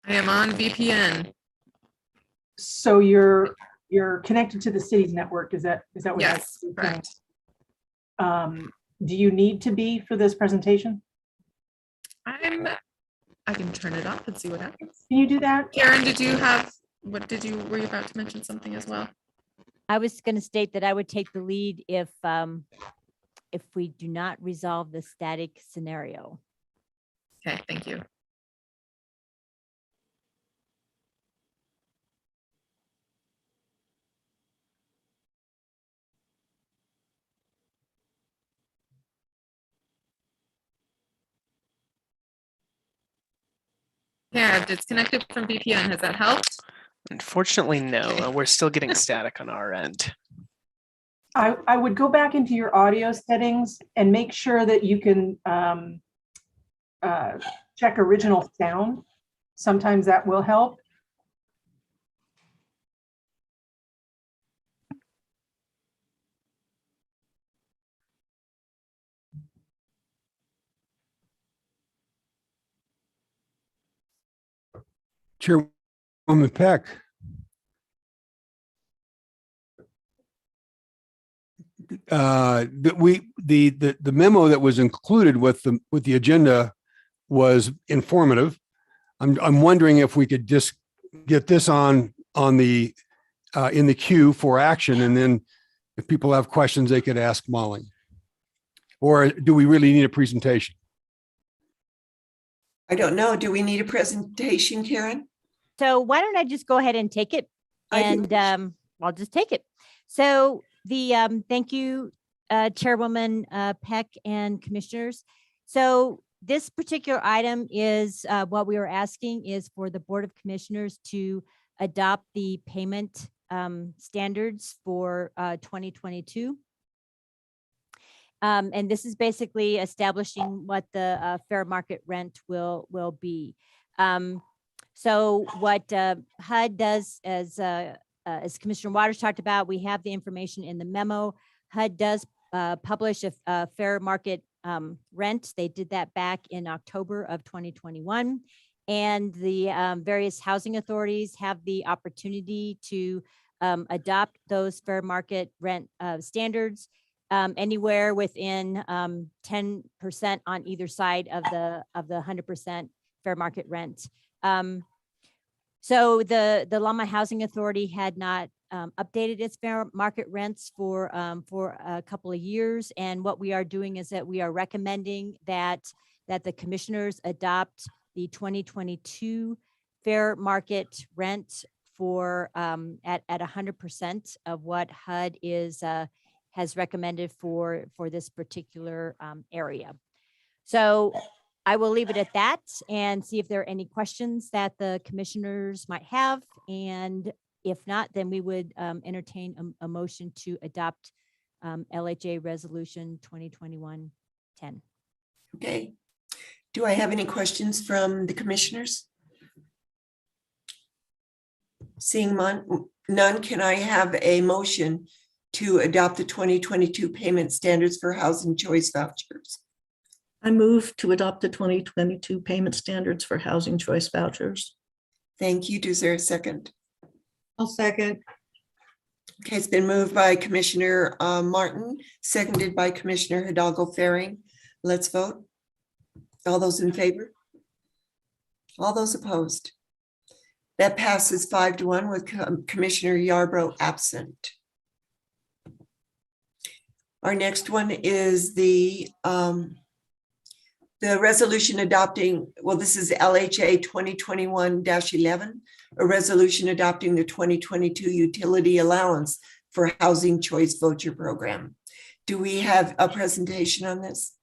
Speaker 11: I am on VPN.
Speaker 14: So you're connected to the city's network. Is that what?
Speaker 11: Yes,
Speaker 14: you're
Speaker 11: correct.
Speaker 14: saying? Do you need to be for this presentation?
Speaker 11: I can turn it off and see what happens.
Speaker 14: Can you do that?
Speaker 11: Aren, were you about to mention something as well?
Speaker 13: I was going to state that I would take the lead if we do not resolve the static scenario.
Speaker 11: Okay, thank you. Yeah, I've disconnected from VPN. Has that helped?
Speaker 1: Unfortunately, no. We're still getting static on our end.
Speaker 14: I would go back into your audio settings and make sure that you can check original sound. Sometimes that will help.
Speaker 5: Chairwoman Peck. The memo that was included with the agenda was informative. I'm wondering if we could just get this on the in the queue for action, and then if people have questions, they could ask Molly. Or do we really need a presentation?
Speaker 2: I don't know. Do we need a presentation, Karen?
Speaker 13: So why don't I just go ahead and take it, and I'll just take it. So the thank you, Chairwoman Peck and Commissioners. So this particular item is what we are asking is for the Board of Commissioners to adopt the payment standards for 2022. And this is basically establishing what the fair market rent will be. So what HUD does, as Commissioner Waters talked about, we have the information in the memo. HUD does publish a fair market rent. They did that back in October of 2021. And the various housing authorities have the opportunity to adopt those fair market rent standards anywhere within 10% on either side of the 100% fair market rent. So the Longmont Housing Authority had not updated its fair market rents for a couple of years, and what we are doing is that we are recommending that the commissioners adopt the 2022 fair market rent for at 100% of what HUD has recommended for this particular area. So I will leave it at that and see if there are any questions that the commissioners might have. And if not, then we would entertain a motion to adopt LHA Resolution 2021-10.
Speaker 2: Okay. Do I have any questions from the commissioners? Seeing none, can I have a motion to adopt the 2022 payment standards for housing choice vouchers?
Speaker 4: I move to adopt the 2022 payment standards for housing choice vouchers.
Speaker 2: Thank you. Is there a second?
Speaker 8: I'll second.
Speaker 2: Okay, it's been moved by Commissioner Martin, seconded by Commissioner Hidalgo-Fahring. Let's vote. All those in favor? All those opposed? That passes 5-1 with Commissioner Yarbrough absent. Our next one is the resolution adopting, well, this is LHA 2021-11, a resolution adopting the 2022 utility allowance for housing choice voucher program. Do we have a presentation on this?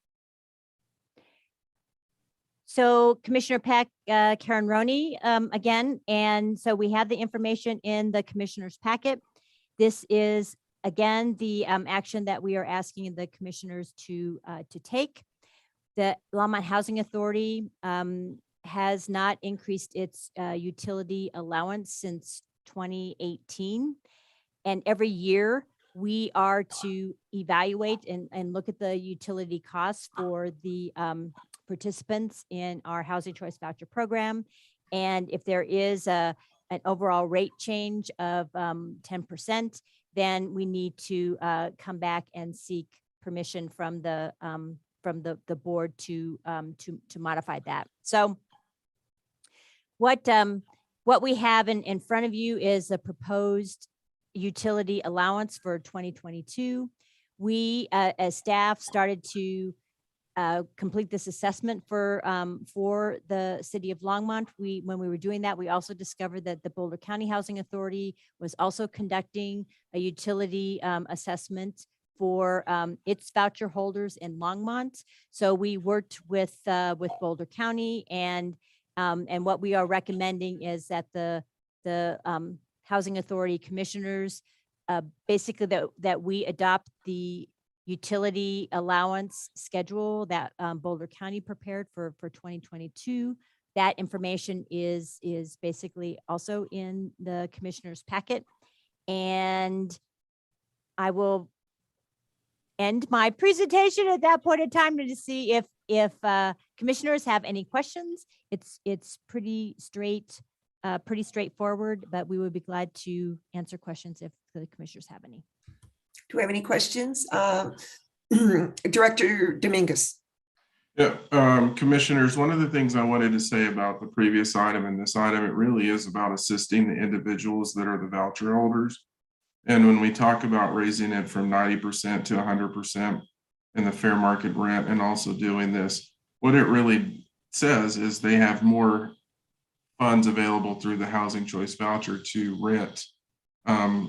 Speaker 13: So Commissioner Peck, Karen Roney again, and so we have the information in the commissioner's packet. This is again the action that we are asking the commissioners to take. The Longmont Housing Authority has not increased its utility allowance since 2018. And every year we are to evaluate and look at the utility costs for the participants in our housing choice voucher program. And if there is an overall rate change of 10%, then we need to come back and seek permission from the board to modify that. So what we have in front of you is a proposed utility allowance for 2022. We as staff started to complete this assessment for the city of Longmont. When we were doing that, we also discovered that the Boulder County Housing Authority was also conducting a utility assessment for its voucher holders in Longmont. So we worked with Boulder County, and what we are recommending is that the Housing Authority commissioners basically that we adopt the utility allowance schedule that Boulder County prepared for 2022. That information is basically also in the commissioner's packet. And I will end my presentation at that point in time to see if commissioners have any questions. It's pretty straightforward, but we would be glad to answer questions if the commissioners have any.
Speaker 2: Do we have any questions? Director Dominguez.
Speaker 6: Yeah, commissioners, one of the things I wanted to say about the previous item and this item, it really is about assisting the individuals that are the voucher holders. And when we talk about raising it from 90% to 100% in the fair market rent and also doing this, what it really says is they have more funds available through the housing choice voucher to rent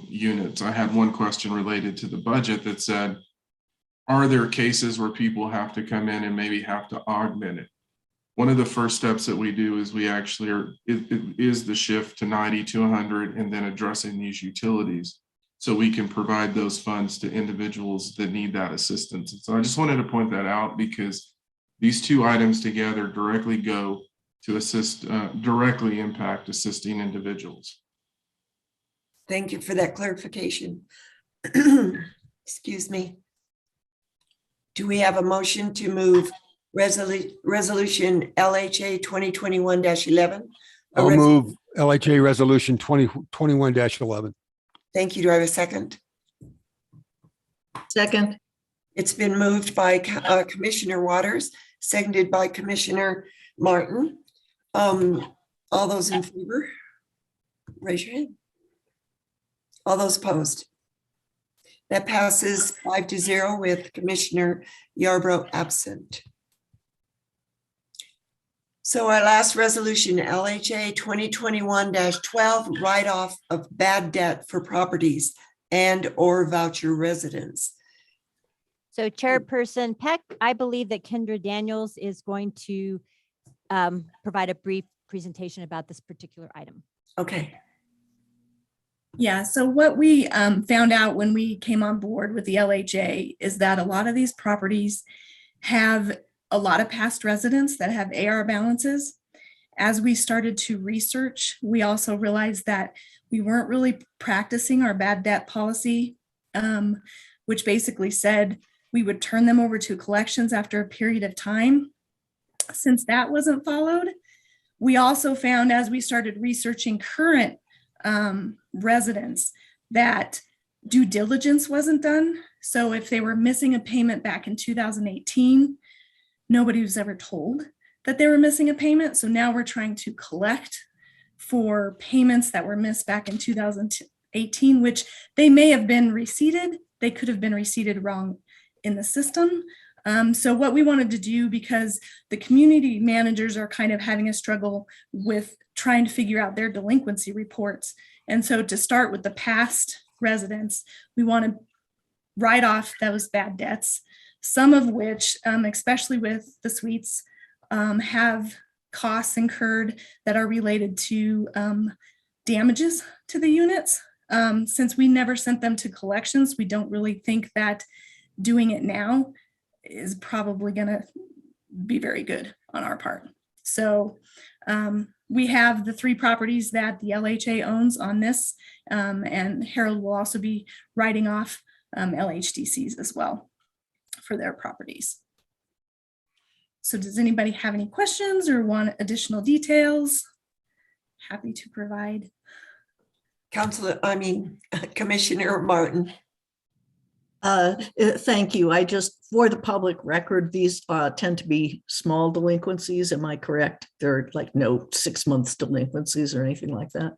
Speaker 6: units. I had one question related to the budget that said, are there cases where people have to come in and maybe have to augment it? One of the first steps that we do is we actually is the shift to 90 to 100 and then addressing these utilities so we can provide those funds to individuals that need that assistance. And so I just wanted to point that out because these two items together directly go to assist, directly impact assisting individuals.
Speaker 2: Thank you for that clarification. Excuse me. Do we have a motion to move resolution LHA 2021-11?
Speaker 5: I'll move LHA resolution 2021-11.
Speaker 2: Thank you. Do I have a second?
Speaker 4: Second.
Speaker 2: It's been moved by Commissioner Waters, seconded by Commissioner Martin. All those in favor, raise your hand. All those opposed. That passes 5-0 with Commissioner Yarbrough absent. So our last resolution, LHA 2021-12, write-off of bad debt for properties and or voucher residents.
Speaker 13: So Chairperson Peck, I believe that Kendra Daniels is going to provide a brief presentation about this particular item.
Speaker 2: Okay.
Speaker 15: Yeah, so what we found out when we came on board with the LHA is that a lot of these properties have a lot of past residents that have AR balances. As we started to research, we also realized that we weren't really practicing our bad debt policy, which basically said we would turn them over to collections after a period of time. Since that wasn't followed, we also found as we started researching current residents that due diligence wasn't done. So if they were missing a payment back in 2018, nobody was ever told that they were missing a payment. So now we're trying to collect for payments that were missed back in 2018, which they may have been receipted. They could have been receipted wrong in the system. So what we wanted to do, because the community managers are kind of having a struggle with trying to figure out their delinquency reports. And so to start with the past residents, we want to write off those bad debts, some of which, especially with the suites, have costs incurred that are related to damages to the units. Since we never sent them to collections, we don't really think that doing it now is probably going to be very good on our part. So we have the 3 properties that the LHA owns on this, and Harold will also be writing off LHDCs as well for their properties. So does anybody have any questions or want additional details? Happy to provide.
Speaker 2: Commissioner Martin.
Speaker 4: Thank you. I just, for the public record, these tend to be small delinquencies. Am I correct? They're like no 6 months delinquencies or anything like that?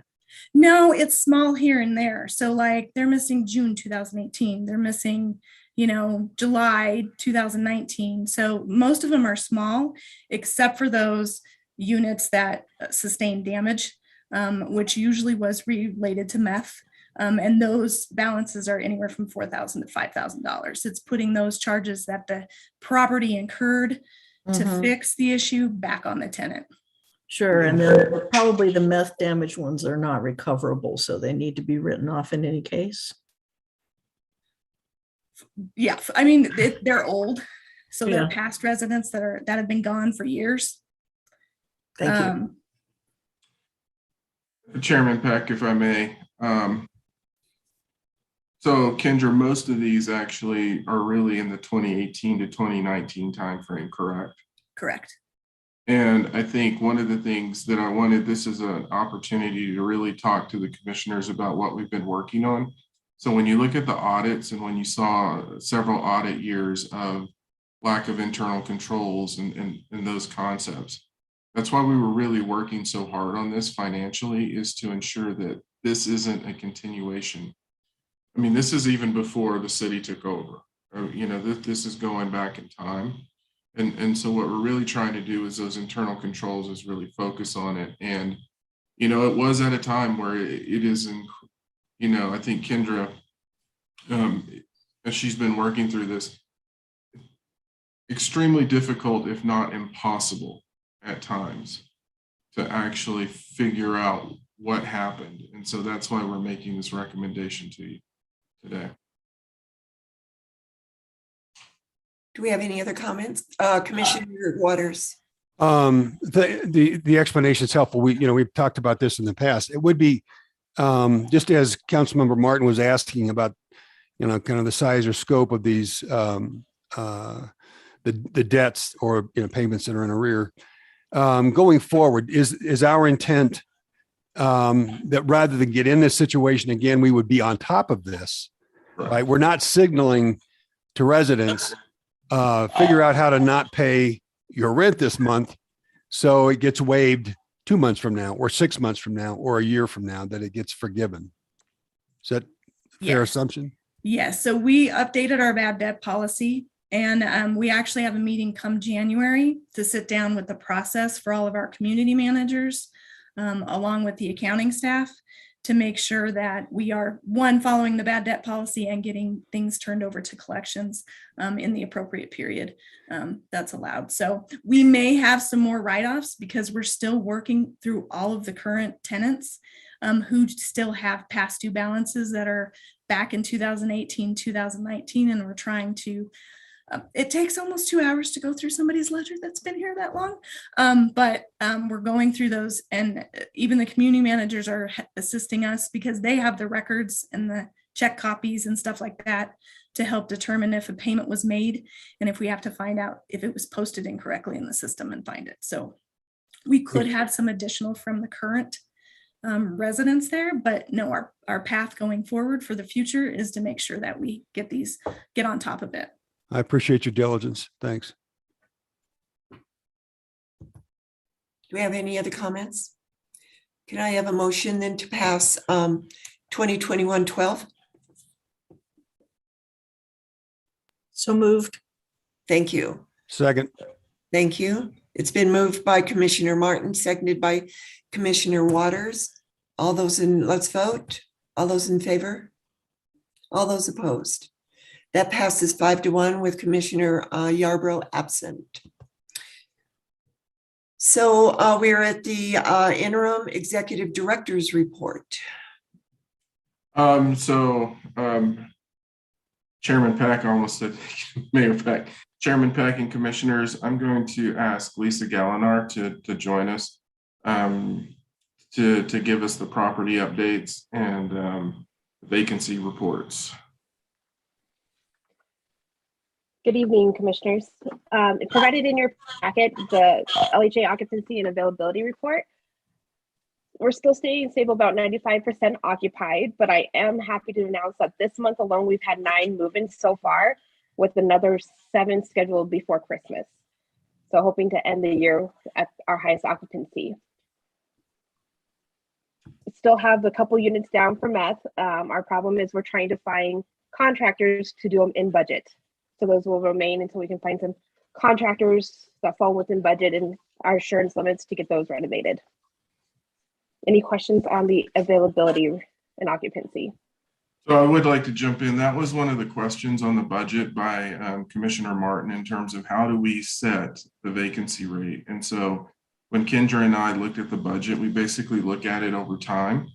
Speaker 15: No, it's small here and there. So like they're missing June 2018. They're missing, July 2019. So most of them are small, except for those units that sustained damage, which usually was related to meth. And those balances are anywhere from $4,000 to $5,000. It's putting those charges that the property incurred to fix the issue back on the tenant.
Speaker 4: Sure, and then probably the meth damage ones are not recoverable, so they need to be written off in any case.
Speaker 15: Yeah, I mean, they're old. So they're
Speaker 4: Yeah.
Speaker 15: past residents that have been gone for years.
Speaker 2: Thank you.
Speaker 6: Chairman Peck, if I may. So Kendra, most of these actually are really in the 2018 to 2019 timeframe, correct?
Speaker 15: Correct.
Speaker 6: And I think one of the things that I wanted, this is an opportunity to really talk to the commissioners about what we've been working on. So when you look at the audits and when you saw several audit years of lack of internal controls and those concepts, that's why we were really working so hard on this financially, is to ensure that this isn't a continuation. I mean, this is even before the city took over. You know, this is going back in time. And so what we're really trying to do is those internal controls is really focus on it. And, you know, it was at a time where it is, you know, I think Kendra, as she's been working through this, extremely difficult, if not impossible at times, to actually figure out what happened. And so that's why we're making this recommendation to you today.
Speaker 2: Do we have any other comments? Commissioner Waters.
Speaker 5: The explanation is helpful. We've talked about this in the past. It would be just as Councilmember Martin was asking about, kind of the size or scope of these the debts or payments that are in arrear. Going forward, is our intent that rather than get in this situation again, we would be on top of this, right? We're not signaling to residents, figure out how to not pay your rent this month, so it gets waived 2 months from now, or 6 months from now, or a year from now, that it gets forgiven. Is that a fair assumption?
Speaker 15: Yes. So we updated our bad debt policy, and we actually have a meeting come January to sit down with the process for all of our community managers, along with the accounting staff, to make sure that we are, one, following the bad debt policy and getting things turned over to collections in the appropriate period that's allowed. So we may have some more write-offs because we're still working through all of the current tenants who still have past due balances that are back in 2018, 2019, and we're trying to it takes almost 2 hours to go through somebody's ledger that's been here that long. But we're going through those, and even the community managers are assisting us because they have the records and the check copies and stuff like that to help determine if a payment was made and if we have to find out if it was posted incorrectly in the system and find it. So we could have some additional from the current residents there, but no, our path going forward for the future is to make sure that we get on top of it.
Speaker 5: I appreciate your diligence. Thanks.
Speaker 2: Do we have any other comments? Can I have a motion then to pass 2021-12?
Speaker 4: So moved.
Speaker 2: Thank you.
Speaker 5: Second.
Speaker 2: Thank you. It's been moved by Commissioner Martin, seconded by Commissioner Waters. Let's vote. All those in favor? All those opposed? That passes 5-1 with Commissioner Yarbrough absent. So we're at the interim executive director's report.
Speaker 6: Chairman Peck, I almost said Mayor Peck. Chairman Peck and commissioners, I'm going to ask Lisa Gallinar to join us to give us the property updates and vacancy reports.
Speaker 16: Good evening, commissioners. Provided in your packet, the LHA occupancy and availability report. We're still staying stable, about 95% occupied, but I am happy to announce that this month alone, we've had 9 move-ins so far, with another 7 scheduled before Christmas. So hoping to end the year at our highest occupancy. Still have a couple units down for meth. Our problem is we're trying to find contractors to do them in budget. So those will remain until we can find some contractors that fall within budget and our assurance limits to get those renovated. Any questions on the availability and occupancy?
Speaker 6: So I would like to jump in. That was one of the questions on the budget by Commissioner Martin in terms of how do we set the vacancy rate. And so when Kendra and I looked at the budget, we basically look at it over time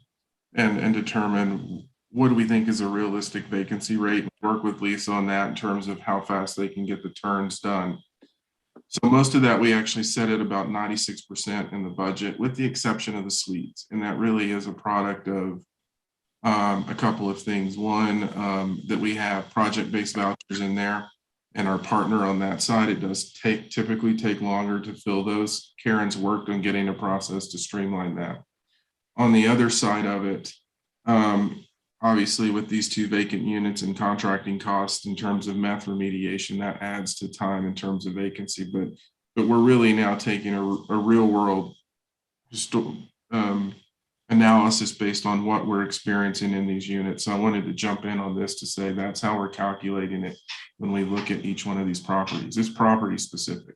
Speaker 6: and determine what do we think is a realistic vacancy rate? Work with Lisa on that in terms of how fast they can get the turns done. So most of that we actually set at about 96% in the budget, with the exception of the suites. And that really is a product of a couple of things. One, that we have project-based vouchers in there, and our partner on that side, it does typically take longer to fill those. Karen's worked on getting a process to streamline that. On the other side of it, obviously with these 2 vacant units and contracting costs in terms of meth remediation, that adds to time in terms of vacancy, but we're really now taking a real world analysis based on what we're experiencing in these units. So I wanted to jump in on this to say that's how we're calculating it when we look at each one of these properties. It's property specific.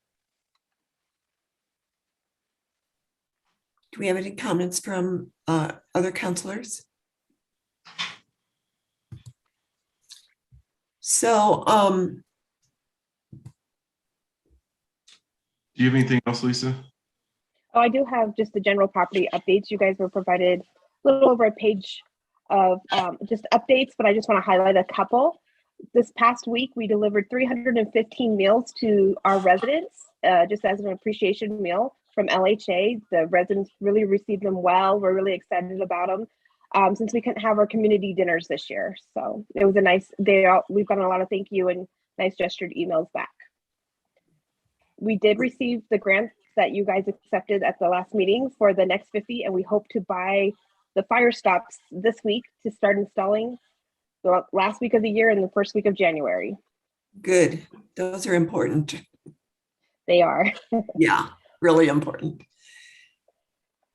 Speaker 2: Do we have any comments from other councilors? So,
Speaker 6: do you have anything else, Lisa?
Speaker 16: Oh, I do have just the general property updates. You guys were provided a little over a page of just updates, but I just want to highlight a couple. This past week, we delivered 315 meals to our residents, just as an appreciation meal from LHA. The residents really received them well. We're really excited about them since we couldn't have our community dinners this year. So it was a nice day out. We've gotten a lot of thank you and nice gestured emails back. We did receive the grant that you guys accepted at the last meeting for the next 50, and we hope to buy the fire stops this week to start installing the last week of the year and the first week of January.
Speaker 2: Good. Those are important.
Speaker 16: They are.
Speaker 2: Yeah, really important.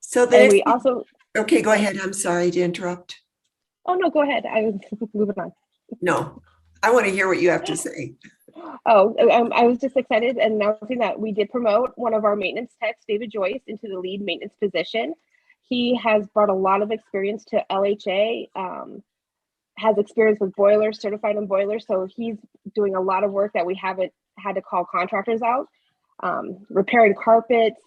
Speaker 2: So then
Speaker 16: we also.
Speaker 2: Okay, go ahead. I'm sorry to interrupt.
Speaker 16: Oh, no, go ahead. I was moving on.
Speaker 2: No, I want to hear what you have to say.
Speaker 16: Oh, I was just excited and announcing that we did promote one of our maintenance techs, David Joyce, into the lead maintenance position. He has brought a lot of experience to LHA, has experience with boilers, certified in boilers. So he's doing a lot of work that we haven't had to call contractors out, repairing carpets,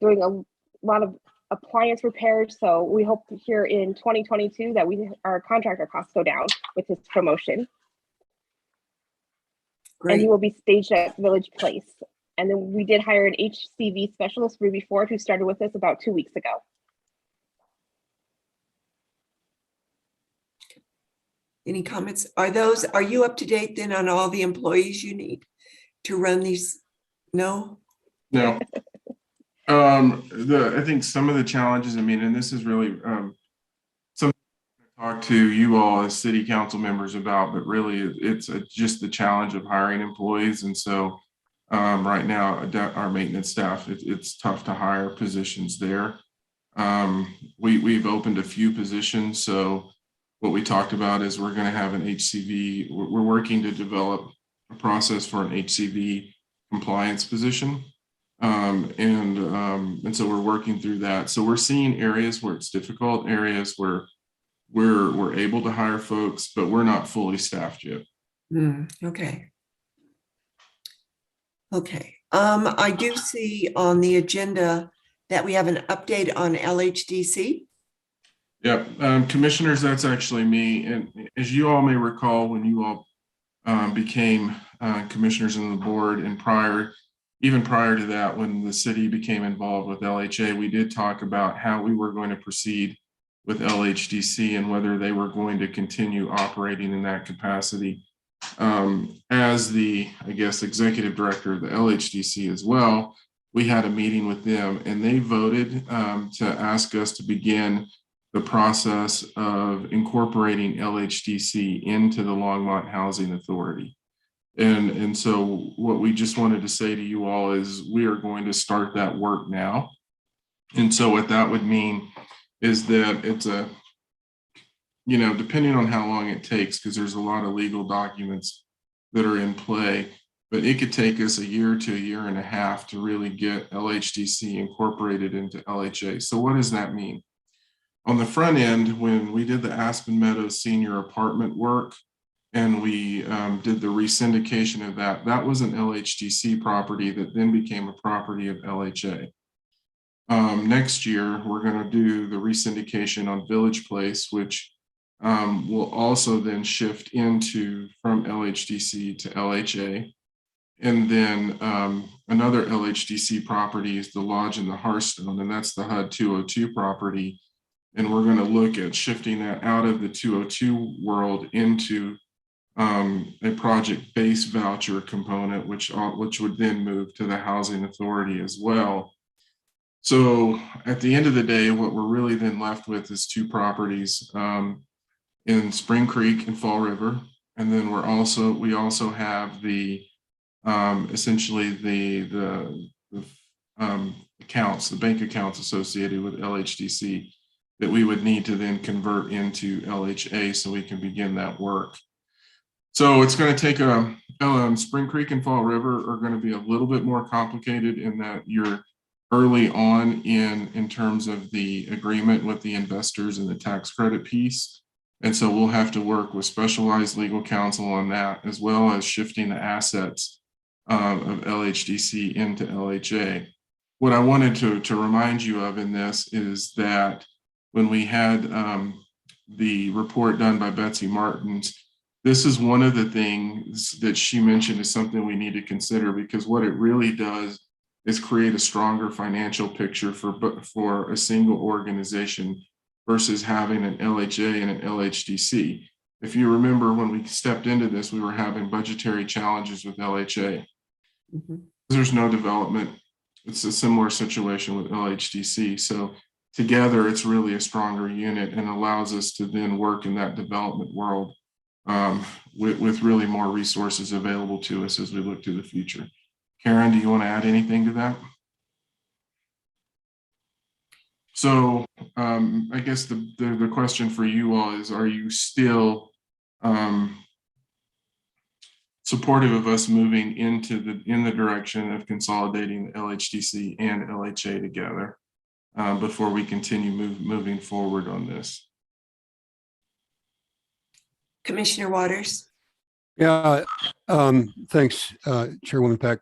Speaker 16: doing a lot of appliance repairs. So we hope here in 2022 that our contractor costs go down with his promotion. Great. And he will be staged at Village Place. And then we did hire an HCV specialist, Ruby Ford, who started with us about 2 weeks ago.
Speaker 2: Any comments? Are you up to date then on all the employees you need to run these? No?
Speaker 6: No. I think some of the challenges, I mean, and this is really something I talk to you all as city council members about, but really it's just the challenge of hiring employees. And so right now, our maintenance staff, it's tough to hire positions there. We've opened a few positions. So what we talked about is we're going to have an HCV. We're working to develop a process for an HCV compliance position. And so we're working through that. So we're seeing areas where it's difficult, areas where we're able to hire folks, but we're not fully staffed yet.
Speaker 2: Okay. Okay. I do see on the agenda that we have an update on LHDC.
Speaker 6: Yep. Commissioners, that's actually me. And as you all may recall, when you all became commissioners on the board, and even prior to that, when the city became involved with LHA, we did talk about how we were going to proceed with LHDC and whether they were going to continue operating in that capacity. As the, I guess, executive director of the LHDC as well, we had a meeting with them and they voted to ask us to begin the process of incorporating LHDC into the Longmont Housing Authority. And so what we just wanted to say to you all is we are going to start that work now. And so what that would mean is that it's depending on how long it takes, because there's a lot of legal documents that are in play, but it could take us a year to a year and a half to really get LHDC incorporated into LHA. So what does that mean? On the front end, when we did the Aspen Meadows senior apartment work, and we did the resyndication of that, that was an LHDC property that then became a property of LHA. Next year, we're going to do the resyndication on Village Place, which will also then shift into from LHDC to LHA. And then another LHDC property is the Lodge in the Hearthstone, and that's the HUD 202 property. And we're going to look at shifting that out of the 202 world into a project-based voucher component, which would then move to the Housing Authority as well. So at the end of the day, what we're really then left with is two properties in Spring Creek and Fall River, and then we also have the essentially the accounts, the bank accounts associated with LHDC that we would need to then convert into LHA so we can begin that work. So it's going to take Spring Creek and Fall River are going to be a little bit more complicated in that you're early on in terms of the agreement with the investors and the tax credit piece. And so we'll have to work with specialized legal counsel on that, as well as shifting the assets of LHDC into LHA. What I wanted to remind you of in this is that when we had the report done by Betsy Martins, this is one of the things that she mentioned is something we need to consider, because what it really does is create a stronger financial picture for a single organization versus having an LHA and an LHDC. If you remember, when we stepped into this, we were having budgetary challenges with LHA. Mm-hmm. There's no development. It's a similar situation with LHDC. So together, it's really a stronger unit and allows us to then work in that development world with really more resources available to us as we look to the future. Karen, do you want to add anything to that? So I guess the question for you all is, are you still supportive of us moving in the direction of consolidating the LHDC and LHA together before we continue moving forward on this?
Speaker 2: Commissioner Waters.
Speaker 5: Yeah, thanks, Chairwoman Peck.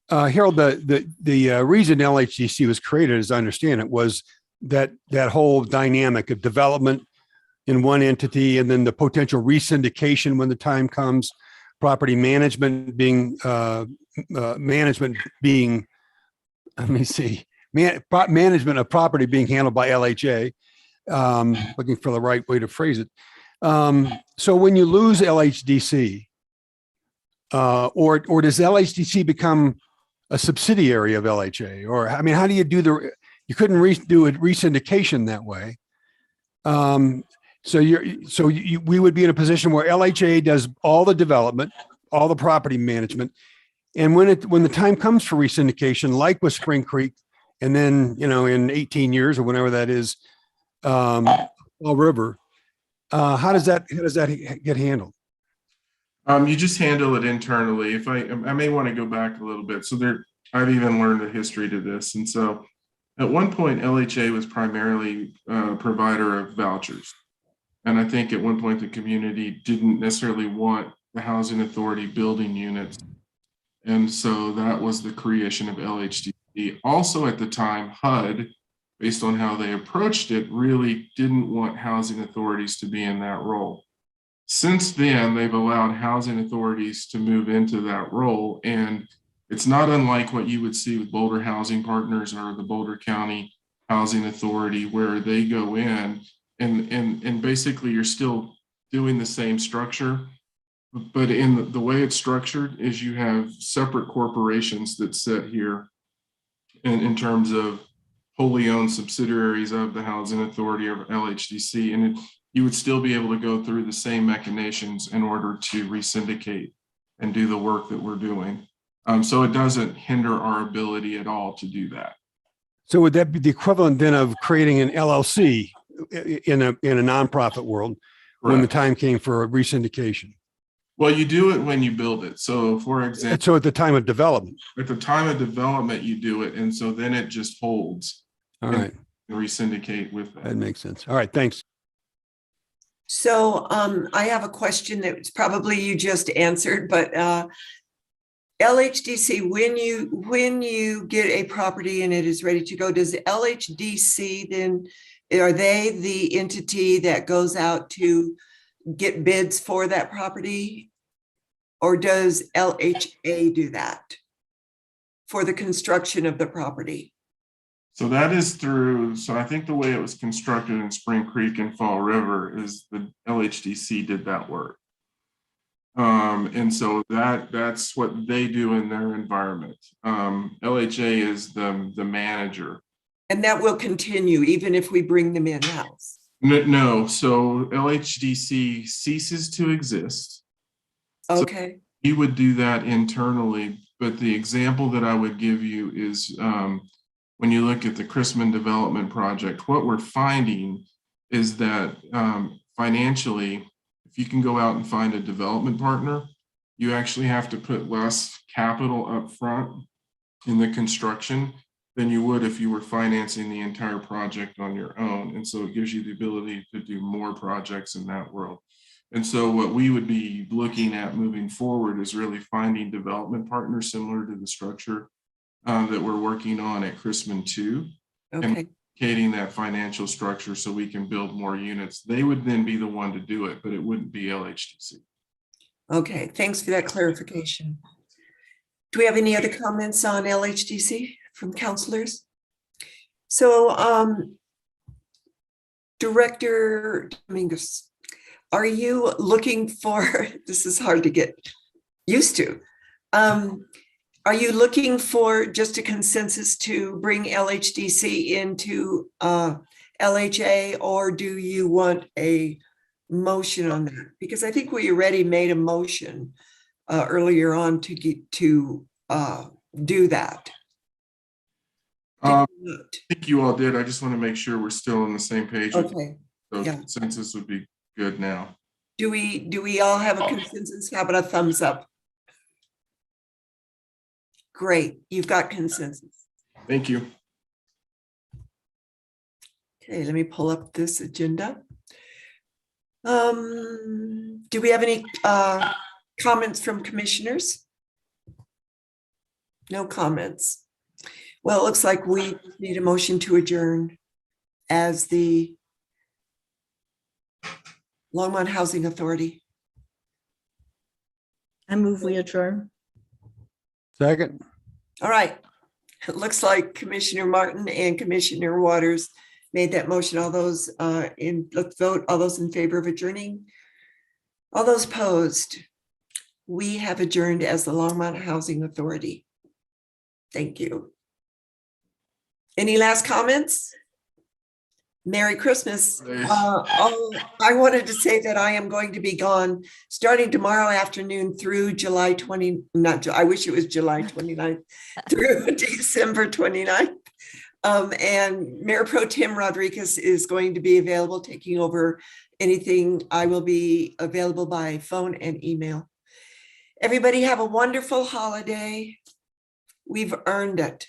Speaker 5: Harold, the reason LHDC was created, as I understand it, was that whole dynamic of development in one entity and then the potential resyndication when the time comes, property management being, management of property being handled by LHA, looking for the right way to phrase it. So when you lose LHDC, or does LHDC become a subsidiary of LHA? Or, I mean, how do you do you couldn't do a resyndication that way. We would be in a position where LHA does all the development, all the property management. And when the time comes for resyndication, like with Spring Creek, and then, in 18 years or whenever that is, Fall River, how does that get handled?
Speaker 6: You just handle it internally. If I may want to go back a little bit. So I've even learned a history to this. And so at one point, LHA was primarily a provider of vouchers. And I think at one point, the community didn't necessarily want the Housing Authority building units. And so that was the creation of LHDC. Also at the time, HUD, based on how they approached it, really didn't want housing authorities to be in that role. Since then, they've allowed housing authorities to move into that role. And it's not unlike what you would see with Boulder Housing Partners or the Boulder County Housing Authority, where they go in and basically you're still doing the same structure. But in the way it's structured is you have separate corporations that sit here in terms of wholly owned subsidiaries of the Housing Authority or LHDC. And you would still be able to go through the same machinations in order to resyndicate and do the work that we're doing. So it doesn't hinder our ability at all to do that.
Speaker 5: So would that be the equivalent then of creating an LLC in a nonprofit world? Correct. When the time came for a resyndication?
Speaker 6: Well, you do it when you build it. So for example,
Speaker 5: so at the time of development.
Speaker 6: At the time of development, you do it. And so then it just holds.
Speaker 5: All right.
Speaker 6: Resyndicate with that.
Speaker 5: That makes sense. All right, thanks.
Speaker 2: So I have a question that's probably you just answered, but LHDC, when you get a property and it is ready to go, does LHDC then Are they the entity that goes out to get bids for that property? Or does LHA do that for the construction of the property?
Speaker 6: So that is through, so I think the way it was constructed in Spring Creek and Fall River is the LHDC did that work. And so that's what they do in their environment. LHA is the manager.
Speaker 2: And that will continue even if we bring them in-house?
Speaker 6: No, so LHDC ceases to exist.
Speaker 2: Okay.
Speaker 6: So we would do that internally, but the example that I would give you is when you look at the Chrisman Development Project, what we're finding is that financially, if you can go out and find a development partner, you actually have to put less capital up front in the construction than you would if you were financing the entire project on your own. And so it gives you the ability to do more projects in that world. And so what we would be looking at moving forward is really finding development partners similar to the structure that we're working on at Chrisman 2.
Speaker 2: Okay.
Speaker 6: And creating that financial structure so we can build more units. They would then be the one to do it, but it wouldn't be LHDC.
Speaker 2: Okay, thanks for that clarification. Do we have any other comments on LHDC from councilors? So, Director Dominguez, are you looking for, this is hard to get used to. Are you looking for just a consensus to bring LHDC into LHA, or do you want a motion on that? Because I think we already made a motion earlier on to get to do that.
Speaker 6: I think you all did. I just want to make sure we're still on the same page.
Speaker 2: Okay.
Speaker 6: So
Speaker 2: Yeah.
Speaker 6: consensus would be good now.
Speaker 2: Do we all have a consensus? How about a thumbs up? Great, you've got consensus.
Speaker 6: Thank you.
Speaker 2: Okay, let me pull up this agenda. Do we have any comments from commissioners? No comments. Well, it looks like we need a motion to adjourn as the Longmont Housing Authority.
Speaker 4: I move we adjourn.
Speaker 5: Second.
Speaker 2: All right. It looks like Commissioner Martin and Commissioner Waters made that motion. All those let's vote. All those in favor of adjourning? All those opposed? We have adjourned as the Longmont Housing Authority. Thank you. Any last comments? Merry Christmas. I wanted to say that I am going to be gone starting tomorrow afternoon through July 20, I wish it was July 29th, through December 29th. And Mayor Pro Tem Rodriguez is going to be available, taking over anything. I will be available by phone and email. Everybody have a wonderful holiday. We've earned it.